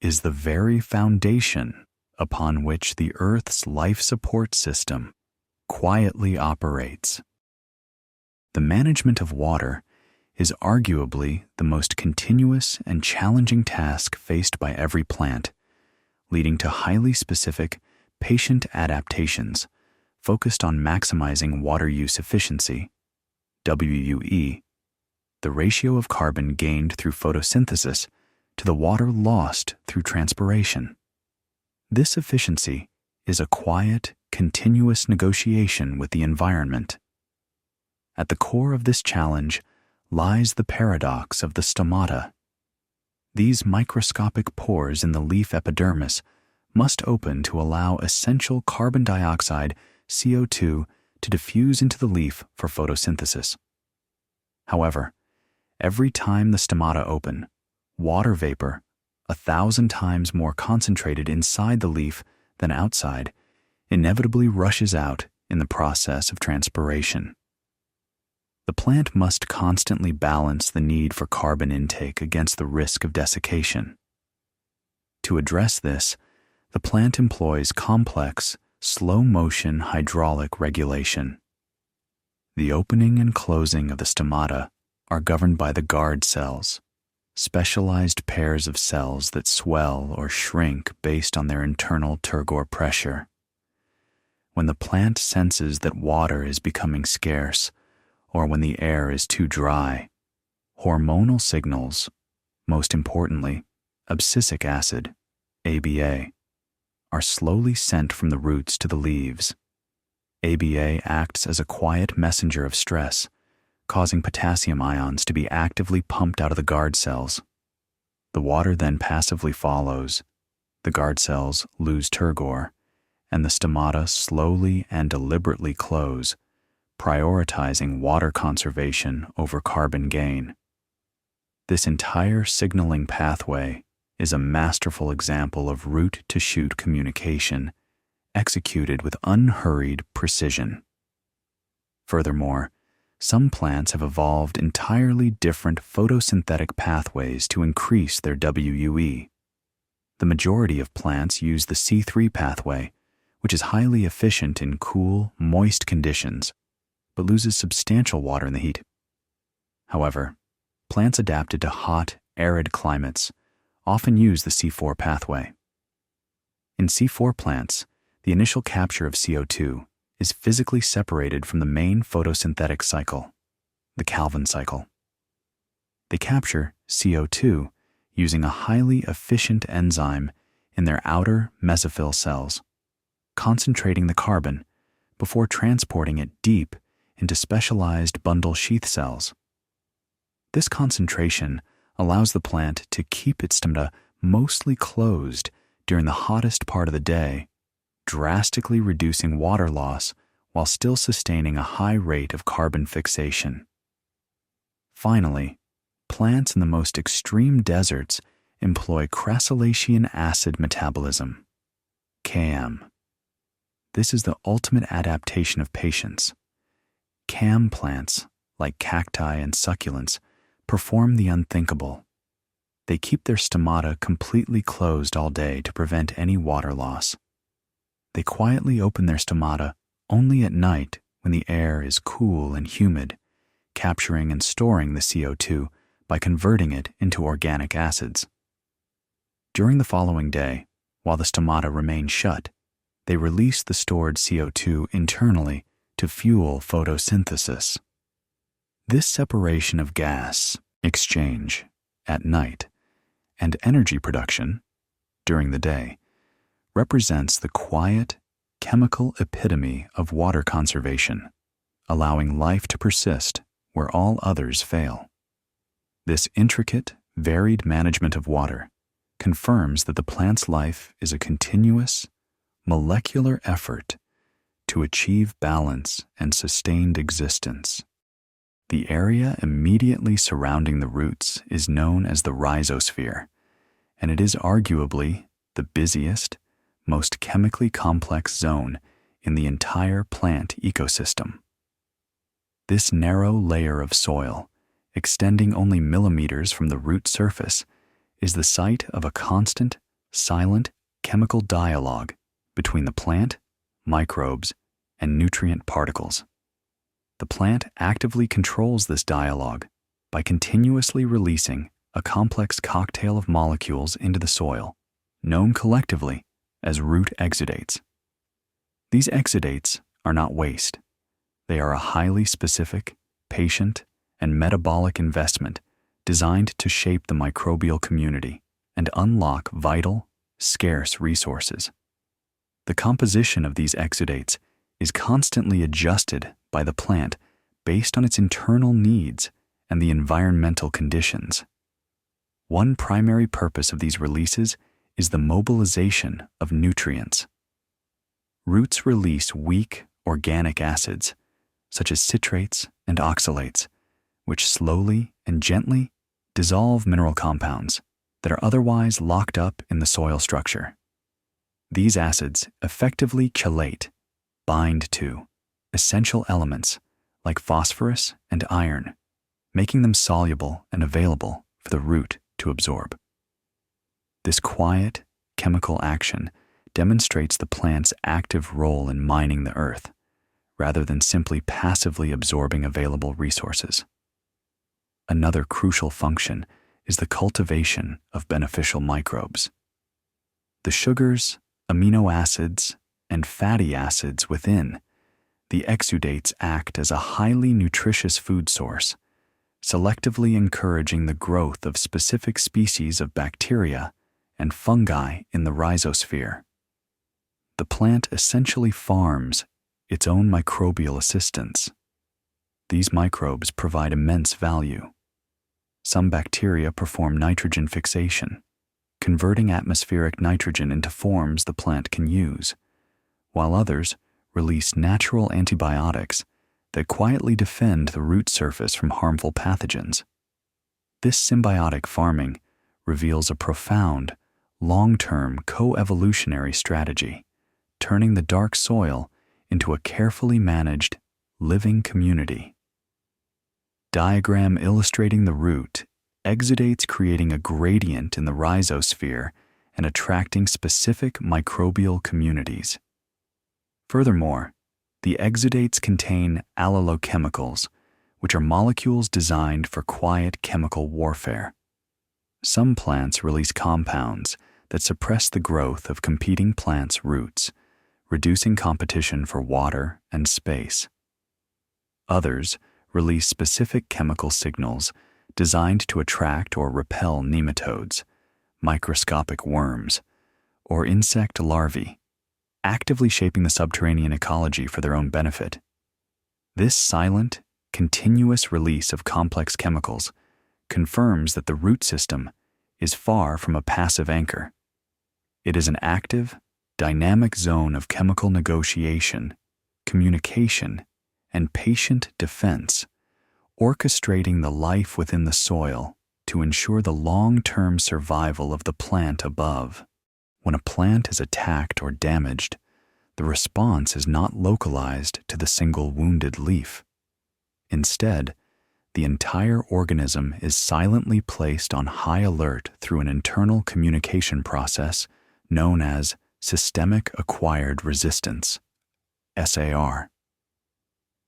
is the very foundation upon which the Earth's life support system quietly operates. The management of water is arguably the most continuous and challenging task faced by every plant, leading to highly specific, patient adaptations focused on maximizing water use efficiency, WUE, the ratio of carbon gained through photosynthesis to the water lost through transpiration. This efficiency is a quiet, continuous negotiation with the environment. At the core of this challenge lies the paradox of the stomata. These microscopic pores in the leaf epidermis must open to allow essential carbon dioxide, CO2, to diffuse into the leaf for photosynthesis. However, every time the stomata open, water vapor, 1,000 times more concentrated inside the leaf than outside, inevitably rushes out in the process of transpiration. The plant must constantly balance the need for carbon intake against the risk of desiccation. To address this, the plant employs complex, slow-motion hydraulic regulation. The opening and closing of the stomata are governed by the guard cells, specialized pairs of cells that swell or shrink based on their internal turgor pressure. When the plant senses that water is becoming scarce, or when the air is too dry, hormonal signals, most importantly, abscisic acid, ABA, are slowly sent from the roots to the leaves. ABA acts as a quiet messenger of stress, causing potassium ions to be actively pumped out of the guard cells. The water then passively follows. The guard cells lose turgor, and the stomata slowly and deliberately close, prioritizing water conservation over carbon gain. This entire signaling pathway is a masterful example of root-to-shoot communication, executed with unhurried precision. Furthermore, some plants have evolved entirely different photosynthetic pathways to increase their WUE. The majority of plants use the C3 pathway, which is highly efficient in cool, moist conditions, but loses substantial water in the heat. However, plants adapted to hot, arid climates often use the C4 pathway. In C4 plants, the initial capture of CO2 is physically separated from the main photosynthetic cycle, the Calvin cycle. They capture CO2 using a highly efficient enzyme in their outer mesophyll cells, concentrating the carbon before transporting it deep into specialized bundle sheath cells. This concentration allows the plant to keep its stomata mostly closed during the hottest part of the day, drastically reducing water loss while still sustaining a high rate of carbon fixation. Finally, plants in the most extreme deserts employ crassulacean acid metabolism, CAM. This is the ultimate adaptation of patience. CAM plants, like cacti and succulents, perform the unthinkable. They keep their stomata completely closed all day to prevent any water loss. They quietly open their stomata only at night when the air is cool and humid, capturing and storing the CO2 by converting it into organic acids. During the following day, while the stomata remain shut, they release the stored CO2 internally to fuel photosynthesis. This separation of gas exchange at night and energy production during the day represents the quiet, chemical epitome of water conservation, allowing life to persist where all others fail. This intricate, varied management of water confirms that the plant's life is a continuous, molecular effort to achieve balance and sustained existence. The area immediately surrounding the roots is known as the rhizosphere, and it is arguably the busiest, most chemically complex zone in the entire plant ecosystem. This narrow layer of soil, extending only millimeters from the root surface, is the site of a constant, silent chemical dialogue between the plant, microbes, and nutrient particles. The plant actively controls this dialogue by continuously releasing a complex cocktail of molecules into the soil, known collectively as root exudates. These exudates are not waste. They are a highly specific, patient, and metabolic investment designed to shape the microbial community and unlock vital, scarce resources. The composition of these exudates is constantly adjusted by the plant based on its internal needs and the environmental conditions. One primary purpose of these releases is the mobilization of nutrients. Roots release weak organic acids, such as citrates and oxalates, which slowly and gently dissolve mineral compounds that are otherwise locked up in the soil structure. These acids effectively chelate, bind to, essential elements like phosphorus and iron, making them soluble and available for the root to absorb. This quiet, chemical action demonstrates the plant's active role in mining the earth, rather than simply passively absorbing available resources. Another crucial function is the cultivation of beneficial microbes. The sugars, amino acids, and fatty acids within the exudates act as a highly nutritious food source, selectively encouraging the growth of specific species of bacteria and fungi in the rhizosphere. The plant essentially farms its own microbial assistants. These microbes provide immense value. Some bacteria perform nitrogen fixation, converting atmospheric nitrogen into forms the plant can use, while others release natural antibiotics that quietly defend the root surface from harmful pathogens. This symbiotic farming reveals a profound, long-term co-evolutionary strategy, turning the dark soil into a carefully managed, living community. Diagram illustrating the root exudates creating a gradient in the rhizosphere and attracting specific microbial communities. Furthermore, the exudates contain allelochemicals, which are molecules designed for quiet chemical warfare. Some plants release compounds that suppress the growth of competing plants' roots, reducing competition for water and space. Others release specific chemical signals designed to attract or repel nematodes, microscopic worms, or insect larvae, actively shaping the subterranean ecology for their own benefit. This silent, continuous release of complex chemicals confirms that the root system is far from a passive anchor. It is an active, dynamic zone of chemical negotiation, communication, and patient defense, orchestrating the life within the soil to ensure the long-term survival of the plant above. When a plant is attacked or damaged, the response is not localized to the single wounded leaf. Instead, the entire organism is silently placed on high alert through an internal communication process known as systemic acquired resistance, SAR.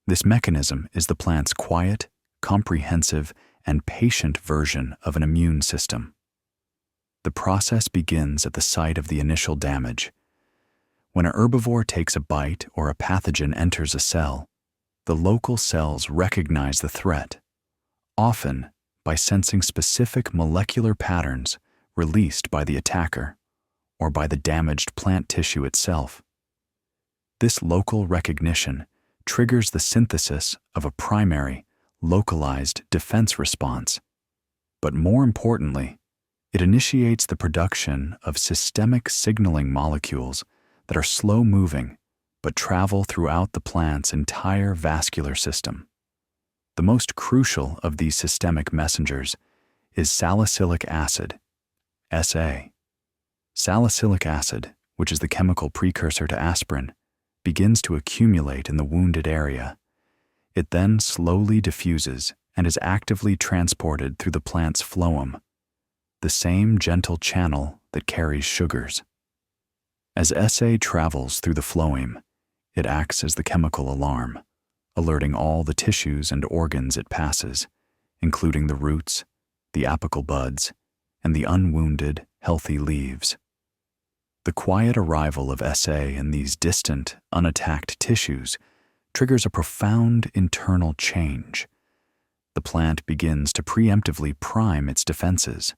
This mechanism is the plant's quiet, comprehensive, and patient version of an immune system. The process begins at the site of the initial damage. When a herbivore takes a bite or a pathogen enters a cell, the local cells recognize the threat, often by sensing specific molecular patterns released by the attacker or by the damaged plant tissue itself. This local recognition triggers the synthesis of a primary, localized defense response. But more importantly, it initiates the production of systemic signaling molecules that are slow-moving but travel throughout the plant's entire vascular system. The most crucial of these systemic messengers is salicylic acid, SA. Salicylic acid, which is the chemical precursor to aspirin, begins to accumulate in the wounded area. It then slowly diffuses and is actively transported through the plant's phloem, the same gentle channel that carries sugars. As SA travels through the phloem, it acts as the chemical alarm, alerting all the tissues and organs it passes, including the roots, the apical buds, and the unwounded, healthy leaves. The quiet arrival of SA in these distant, unattacked tissues triggers a profound internal change. The plant begins to preemptively prime its defenses.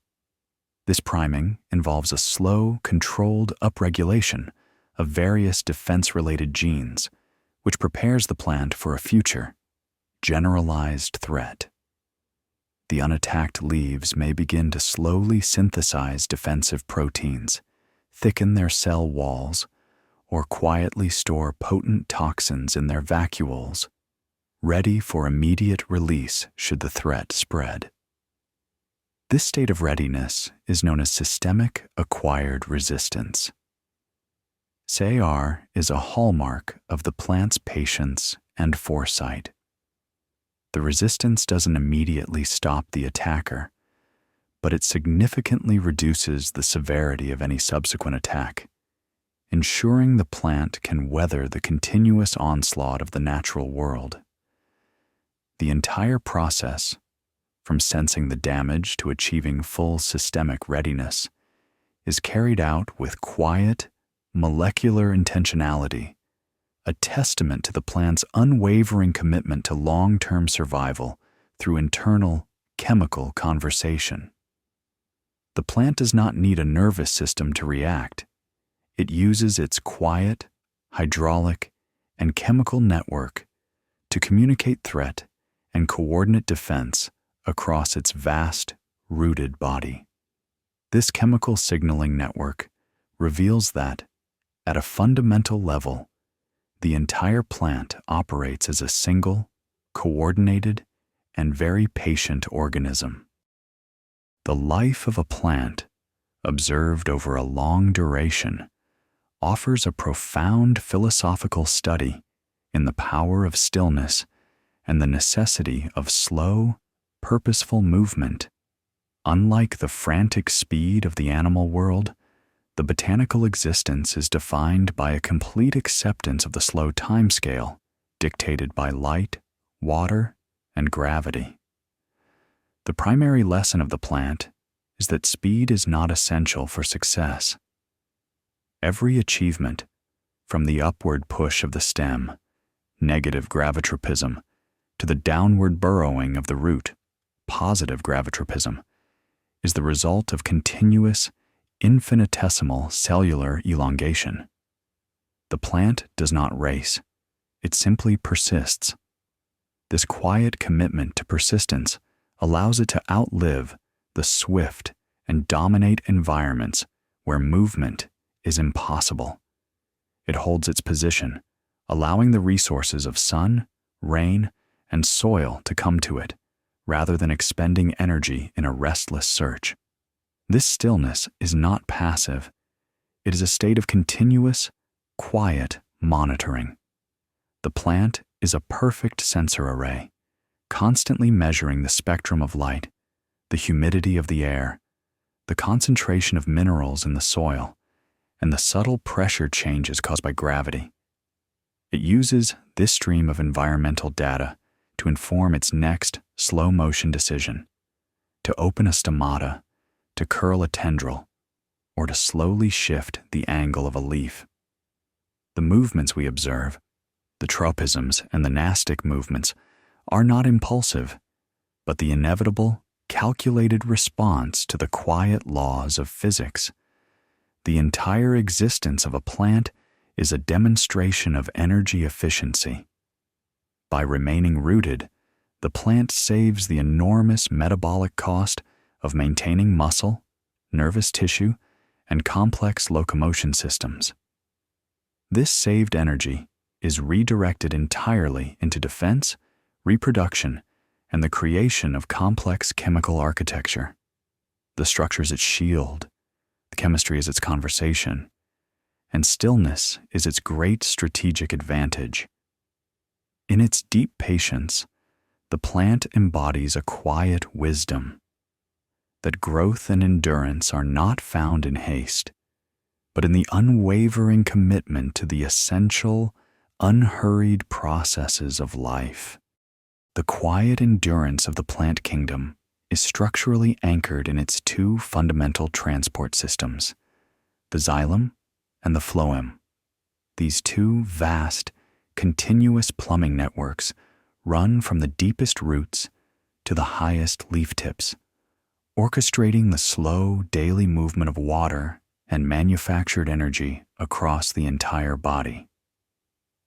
This priming involves a slow, controlled upregulation of various defense-related genes, which prepares the plant for a future, generalized threat. The unattacked leaves may begin to slowly synthesize defensive proteins, thicken their cell walls, or quietly store potent toxins in their vacuoles, ready for immediate release should the threat spread. This state of readiness is known as systemic acquired resistance. SAR is a hallmark of the plant's patience and foresight. The resistance doesn't immediately stop the attacker, but it significantly reduces the severity of any subsequent attack, ensuring the plant can weather the continuous onslaught of the natural world. The entire process, from sensing the damage to achieving full systemic readiness, is carried out with quiet, molecular intentionality, a testament to the plant's unwavering commitment to long-term survival through internal chemical conversation. The plant does not need a nervous system to react. It uses its quiet, hydraulic, and chemical network to communicate threat and coordinate defense across its vast, rooted body. This chemical signaling network reveals that, at a fundamental level, the entire plant operates as a single, coordinated, and very patient organism. The life of a plant, observed over a long duration, offers a profound philosophical study in the power of stillness and the necessity of slow, purposeful movement. Unlike the frantic speed of the animal world, The botanical existence is defined by a complete acceptance of the slow timescale dictated by light, water, and gravity. The primary lesson of the plant is that speed is not essential for success. Every achievement, from the upward push of the stem, negative gravitropism, to the downward burrowing of the root, positive gravitropism, is the result of continuous, infinitesimal cellular elongation. The plant does not race, it simply persists. This quiet commitment to persistence allows it to outlive the swift and dominate environments where movement is impossible. It holds its position, allowing the resources of sun, rain, and soil to come to it, rather than expending energy in a restless search. This stillness is not passive. It is a state of continuous, quiet monitoring. The plant is a perfect sensor array, constantly measuring the spectrum of light, the humidity of the air, the concentration of minerals in the soil, and the subtle pressure changes caused by gravity. It uses this stream of environmental data to inform its next slow-motion decision, to open a stomata, to curl a tendril, or to slowly shift the angle of a leaf. The movements we observe, the tropisms and the nastic movements, are not impulsive, but the inevitable, calculated response to the quiet laws of physics. The entire existence of a plant is a demonstration of energy efficiency. By remaining rooted, the plant saves the enormous metabolic cost of maintaining muscle, nervous tissue, and complex locomotion systems. This saved energy is redirected entirely into defense, reproduction, and the creation of complex chemical architecture. The structure is its shield, the chemistry is its conversation, and stillness is its great strategic advantage. In its deep patience, the plant embodies a quiet wisdom that growth and endurance are not found in haste, but in the unwavering commitment to the essential, unhurried processes of life. The quiet endurance of the plant kingdom is structurally anchored in its two fundamental transport systems, the xylem and the phloem. These two vast, continuous plumbing networks run from the deepest roots to the highest leaf tips, orchestrating the slow daily movement of water and manufactured energy across the entire body.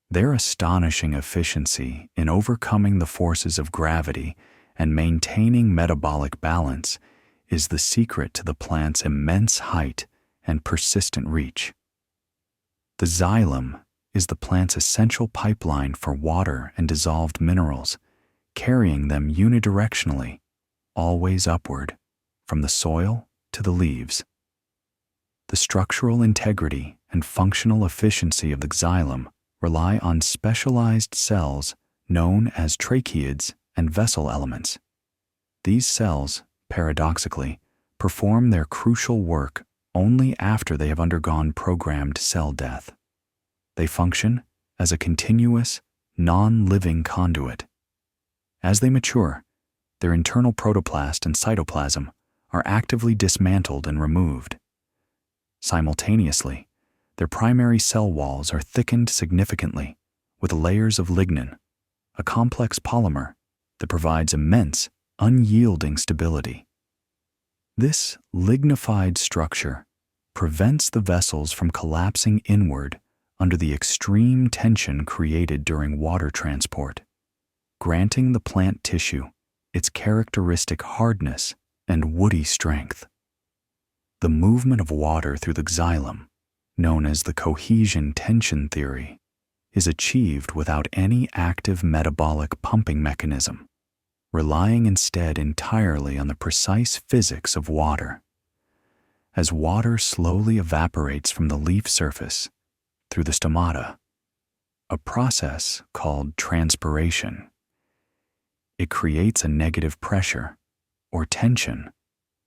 Their astonishing efficiency in overcoming the forces of gravity and maintaining metabolic balance is the secret to the plant's immense height and persistent reach. The xylem is the plant's essential pipeline for water and dissolved minerals, carrying them unidirectionally, always upward, from the soil to the leaves. The structural integrity and functional efficiency of the xylem rely on specialized cells known as tracheids and vessel elements. These cells, paradoxically, perform their crucial work only after they have undergone programmed cell death. They function as a continuous, non-living conduit. As they mature, their internal protoplast and cytoplasm are actively dismantled and removed. Simultaneously, their primary cell walls are thickened significantly with layers of lignin, a complex polymer that provides immense, unyielding stability. This lignified structure prevents the vessels from collapsing inward under the extreme tension created during water transport, granting the plant tissue its characteristic hardness and woody strength. The movement of water through the xylem, known as the cohesion tension theory, is achieved without any active metabolic pumping mechanism, relying instead entirely on the precise physics of water. As water slowly evaporates from the leaf surface through the stomata, a process called transpiration, it creates a negative pressure or tension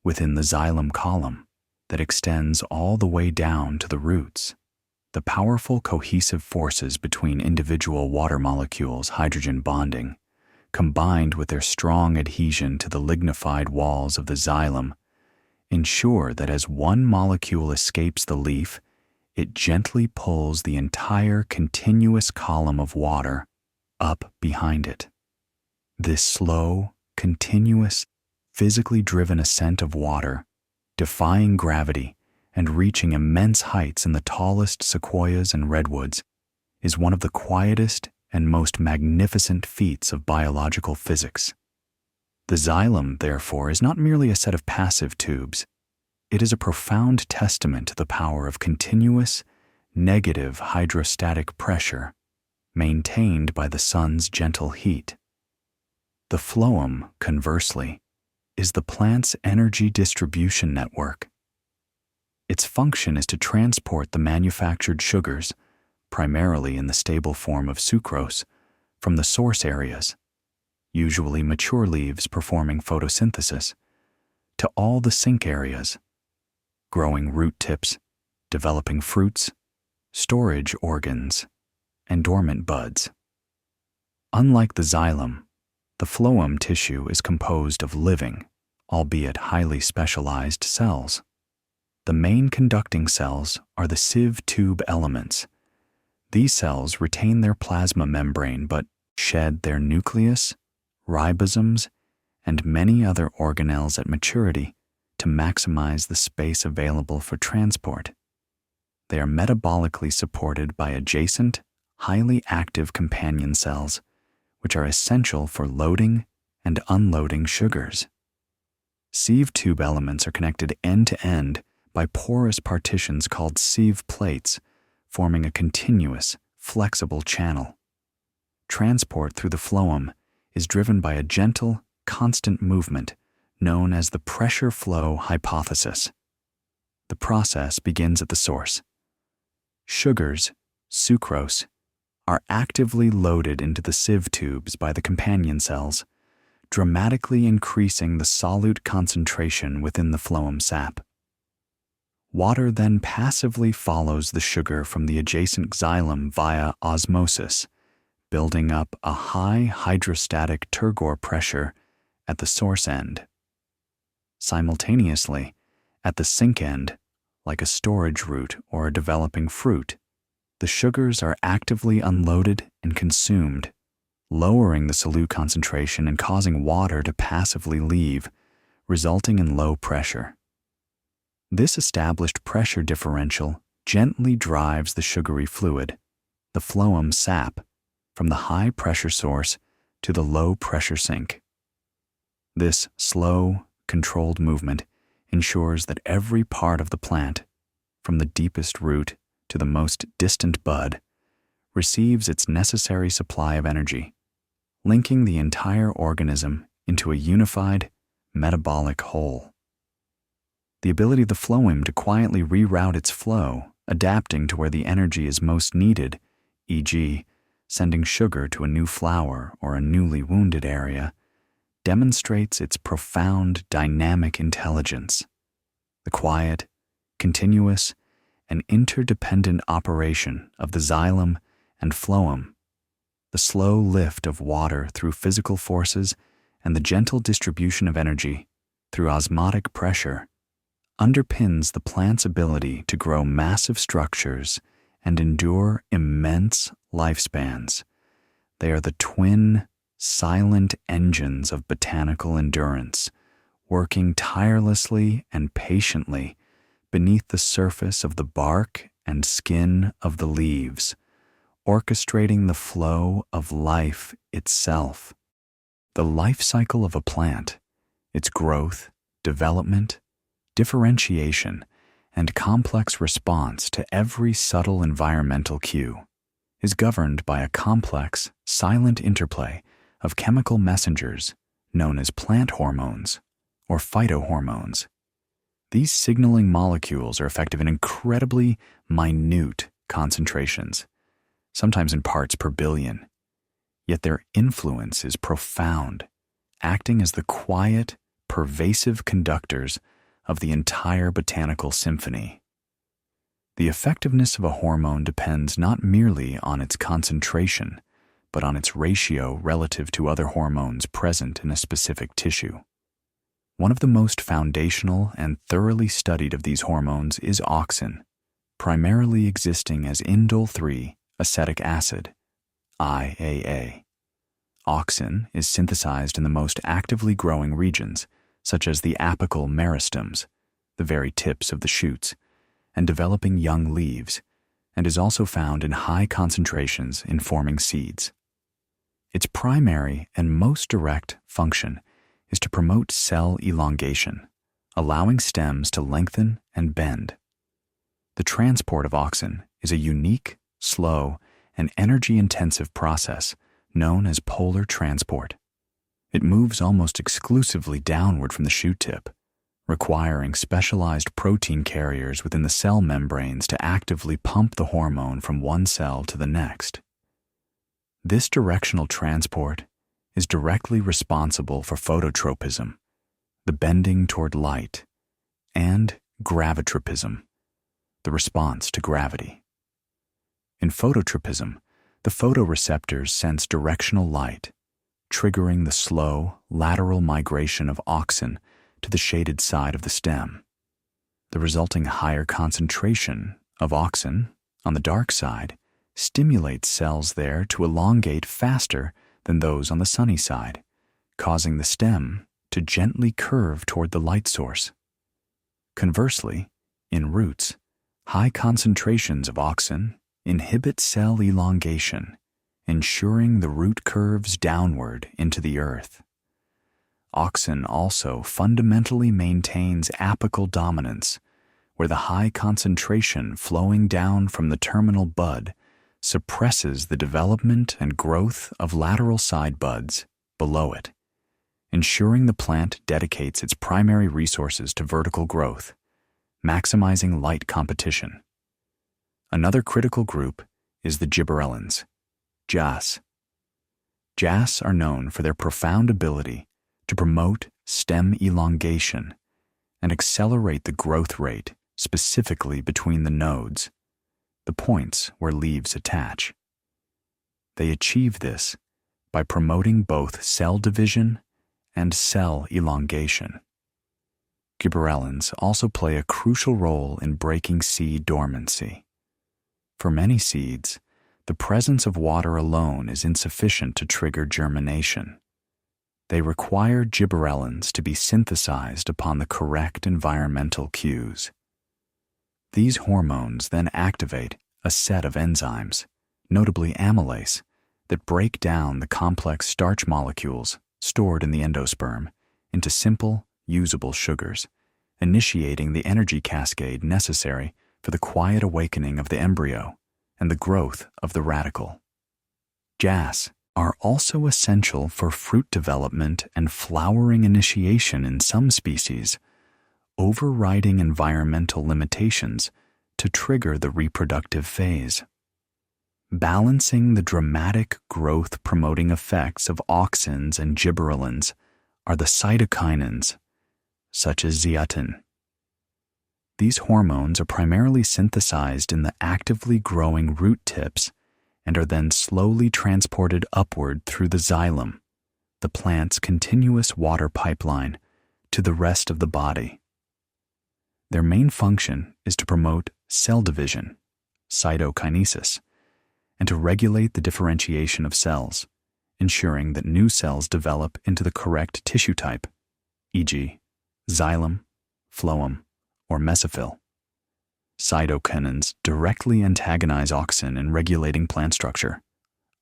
within the xylem column, that extends all the way down to the roots. The powerful cohesive forces between individual water molecules hydrogen bonding, combined with their strong adhesion to the lignified walls of the xylem, ensure that as one molecule escapes the leaf, it gently pulls the entire continuous column of water up behind it. This slow, continuous, physically driven ascent of water, defying gravity and reaching immense heights in the tallest sequoias and redwoods, is one of the quietest and most magnificent feats of biological physics. The xylem, therefore, is not merely a set of passive tubes. It is a profound testament to the power of continuous, negative hydrostatic pressure maintained by the sun's gentle heat. The phloem, conversely, is the plant's energy distribution network. Its function is to transport the manufactured sugars, primarily in the stable form of sucrose, from the source areas, usually mature leaves performing photosynthesis, to all the sink areas, growing root tips, developing fruits, storage organs, and dormant buds. Unlike the xylem, the phloem tissue is composed of living, albeit highly specialized cells. The main conducting cells are the sieve tube elements. These cells retain their plasma membrane but shed their nucleus, ribosomes, and many other organelles at maturity to maximize the space available for transport. They are metabolically supported by adjacent, highly active companion cells, which are essential for loading and unloading sugars. Sieve tube elements are connected end to end by porous partitions called sieve plates, forming a continuous, flexible channel. Transport through the phloem is driven by a gentle, constant movement known as the pressure flow hypothesis. The process begins at the source. Sugars, sucrose, are actively loaded into the sieve tubes by the companion cells, dramatically increasing the solute concentration within the phloem sap. Water then passively follows the sugar from the adjacent xylem via osmosis, building up a high hydrostatic turgor pressure at the source end. Simultaneously, at the sink end, like a storage root or a developing fruit, the sugars are actively unloaded and consumed, lowering the solute concentration and causing water to passively leave, resulting in low pressure. This established pressure differential gently drives the sugary fluid, the phloem sap, from the high pressure source to the low pressure sink. This slow, controlled movement ensures that every part of the plant, from the deepest root to the most distant bud, receives its necessary supply of energy, linking the entire organism into a unified, metabolic whole. The ability of the phloem to quietly reroute its flow, adapting to where the energy is most needed, e.g., sending sugar to a new flower or a newly wounded area, demonstrates its profound dynamic intelligence. The quiet, continuous, and interdependent operation of the xylem and phloem, the slow lift of water through physical forces, and the gentle distribution of energy through osmotic pressure underpins the plant's ability to grow massive structures and endure immense lifespans. They are the twin, silent engines of botanical endurance, working tirelessly and patiently beneath the surface of the bark and skin of the leaves, orchestrating the flow of life itself. The life cycle of a plant, its growth, development, differentiation, and complex response to every subtle environmental cue, is governed by a complex, silent interplay of chemical messengers known as plant hormones or phytohormones. These signaling molecules are effective in incredibly minute concentrations, sometimes in parts per billion, yet their influence is profound, acting as the quiet, pervasive conductors of the entire botanical symphony. The effectiveness of a hormone depends not merely on its concentration, but on its ratio relative to other hormones present in a specific tissue. One of the most foundational and thoroughly studied of these hormones is auxin, primarily existing as indole-3 acetic acid, IAA. Auxin is synthesized in the most actively growing regions, such as the apical meristems, the very tips of the shoots, and developing young leaves, and is also found in high concentrations in forming seeds. Its primary and most direct function is to promote cell elongation, allowing stems to lengthen and bend. The transport of auxin is a unique, slow, and energy-intensive process known as polar transport. It moves almost exclusively downward from the shoot tip, requiring specialized protein carriers within the cell membranes to actively pump the hormone from one cell to the next. This directional transport is directly responsible for phototropism, the bending toward light, and gravitropism, the response to gravity. In phototropism, the photoreceptors sense directional light, triggering the slow, lateral migration of auxin to the shaded side of the stem. The resulting higher concentration of auxin on the dark side stimulates cells there to elongate faster than those on the sunny side, causing the stem to gently curve toward the light source. Conversely, in roots, high concentrations of auxin inhibit cell elongation, ensuring the root curves downward into the earth. Auxin also fundamentally maintains apical dominance, where the high concentration flowing down from the terminal bud suppresses the development and growth of lateral side buds below it, ensuring the plant dedicates its primary resources to vertical growth, maximizing light competition. Another critical group is the gibberellins, JAS. JAS are known for their profound ability to promote stem elongation and accelerate the growth rate specifically between the nodes, the points where leaves attach. They achieve this by promoting both cell division and cell elongation. Gibberellins also play a crucial role in breaking seed dormancy. For many seeds, the presence of water alone is insufficient to trigger germination. They require gibberellins to be synthesized upon the correct environmental cues. These hormones then activate a set of enzymes, notably amylase, that break down the complex starch molecules stored in the endosperm into simple, usable sugars, initiating the energy cascade necessary for the quiet awakening of the embryo and the growth of the radical. JAS are also essential for fruit development and flowering initiation in some species, overriding environmental limitations to trigger the reproductive phase. Balancing the dramatic growth-promoting effects of auxins and gibberellins are the cytokinins, such as zeatin. These hormones are primarily synthesized in the actively growing root tips and are then slowly transported upward through the xylem, the plant's continuous water pipeline, to the rest of the body. Their main function is to promote cell division, cytokinesis, and to regulate the differentiation of cells, ensuring that new cells develop into the correct tissue type, e.g., xylem, phloem, or mesophyll. Cytokinins directly antagonize auxin in regulating plant structure.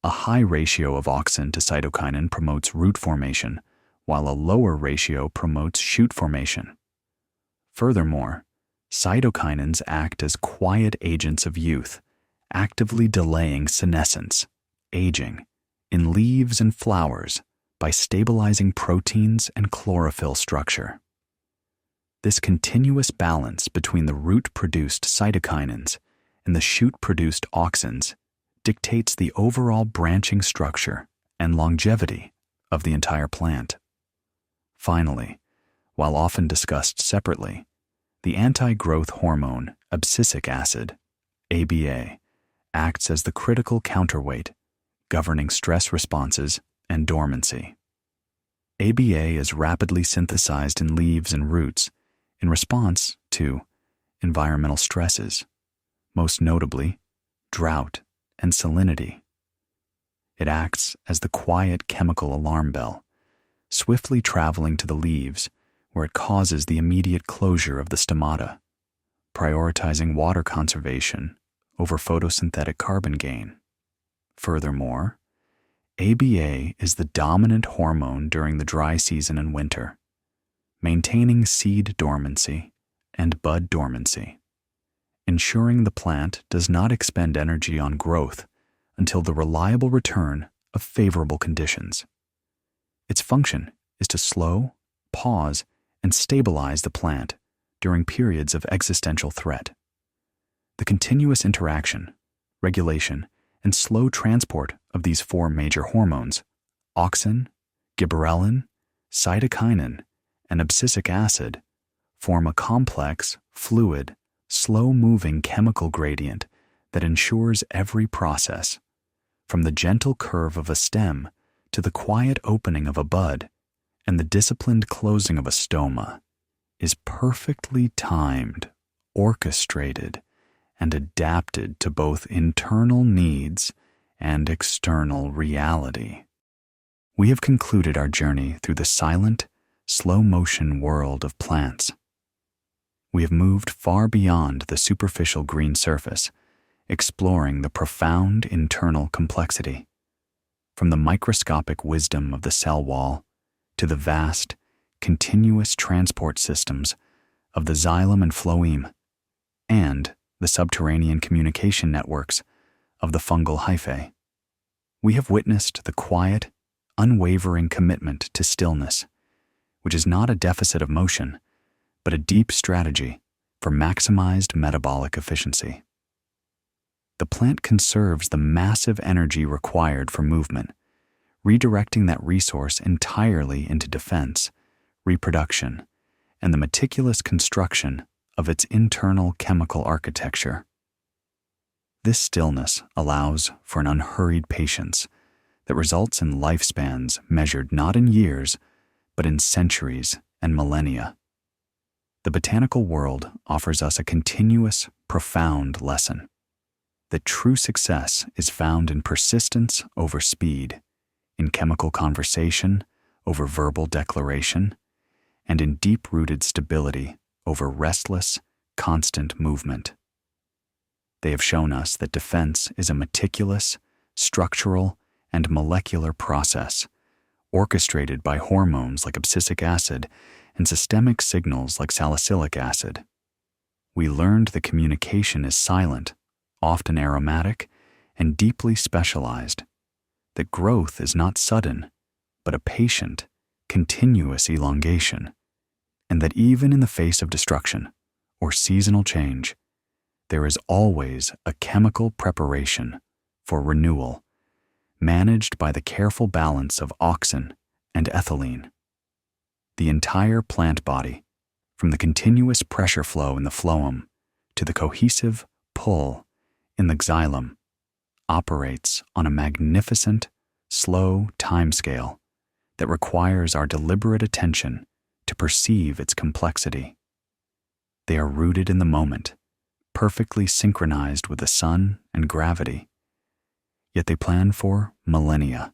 A high ratio of auxin to cytokinin promotes root formation, while a lower ratio promotes shoot formation. Furthermore, cytokinins act as quiet agents of youth, actively delaying senescence, aging, in leaves and flowers by stabilizing proteins and chlorophyll structure. This continuous balance between the root-produced cytokinins and the shoot-produced auxins dictates the overall branching structure and longevity of the entire plant. Finally, while often discussed separately, The anti-growth hormone, abscisic acid, ABA, acts as the critical counterweight, governing stress responses and dormancy. ABA is rapidly synthesized in leaves and roots in response to environmental stresses, most notably drought and salinity. It acts as the quiet chemical alarm bell, swiftly traveling to the leaves where it causes the immediate closure of the stomata, prioritizing water conservation over photosynthetic carbon gain. Furthermore, ABA is the dominant hormone during the dry season and winter, maintaining seed dormancy and bud dormancy, ensuring the plant does not expend energy on growth until the reliable return of favorable conditions. Its function is to slow, pause, and stabilize the plant during periods of existential threat. The continuous interaction, regulation, and slow transport of these four major hormones, auxin, gibberellin, cytokinin, and abscisic acid, form a complex, fluid, slow-moving chemical gradient that ensures every process, from the gentle curve of a stem to the quiet opening of a bud and the disciplined closing of a stoma, is perfectly timed, orchestrated, and adapted to both internal needs and external reality. We have concluded our journey through the silent, slow-motion world of plants. We have moved far beyond the superficial green surface, exploring the profound internal complexity. From the microscopic wisdom of the cell wall to the vast, continuous transport systems of the xylem and phloem, and the subterranean communication networks of the fungal hyphae, we have witnessed the quiet, unwavering commitment to stillness, which is not a deficit of motion, but a deep strategy for maximized metabolic efficiency. The plant conserves the massive energy required for movement, redirecting that resource entirely into defense, reproduction, and the meticulous construction of its internal chemical architecture. This stillness allows for an unhurried patience that results in lifespans measured not in years, but in centuries and millennia. The botanical world offers us a continuous, profound lesson that true success is found in persistence over speed, in chemical conversation over verbal declaration, and in deep-rooted stability over restless, constant movement. They have shown us that defense is a meticulous, structural, and molecular process, orchestrated by hormones like abscisic acid and systemic signals like salicylic acid. We learned that communication is silent, often aromatic, and deeply specialized, that growth is not sudden, but a patient, continuous elongation, and that even in the face of destruction or seasonal change, there is always a chemical preparation for renewal, managed by the careful balance of auxin and ethylene. The entire plant body, from the continuous pressure flow in the phloem to the cohesive pull in the xylem, operates on a magnificent, slow timescale that requires our deliberate attention to perceive its complexity. They are rooted in the moment, perfectly synchronized with the sun and gravity, yet they plan for millennia.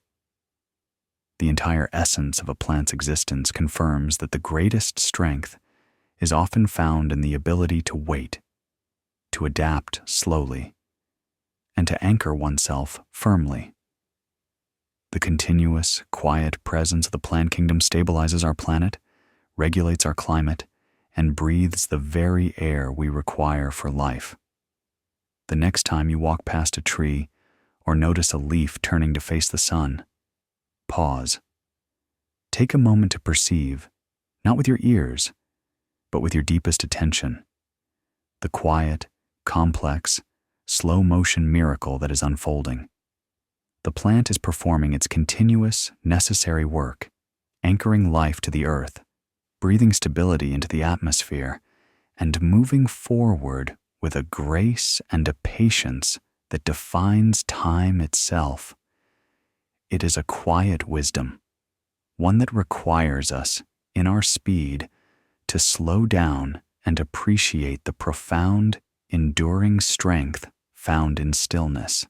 The entire essence of a plant's existence confirms that the greatest strength is often found in the ability to wait, to adapt slowly, and to anchor oneself firmly. The continuous, quiet presence of the plant kingdom stabilizes our planet, regulates our climate, and breathes the very air we require for life. The next time you walk past a tree or notice a leaf turning to face the sun, pause. Take a moment to perceive, not with your ears, but with your deepest attention, the quiet, complex, slow-motion miracle that is unfolding. The plant is performing its continuous, necessary work, anchoring life to the earth, breathing stability into the atmosphere, and moving forward with a grace and a patience that defines time itself. It is a quiet wisdom, one that requires us, in our speed, to slow down and appreciate the profound, enduring strength found in stillness.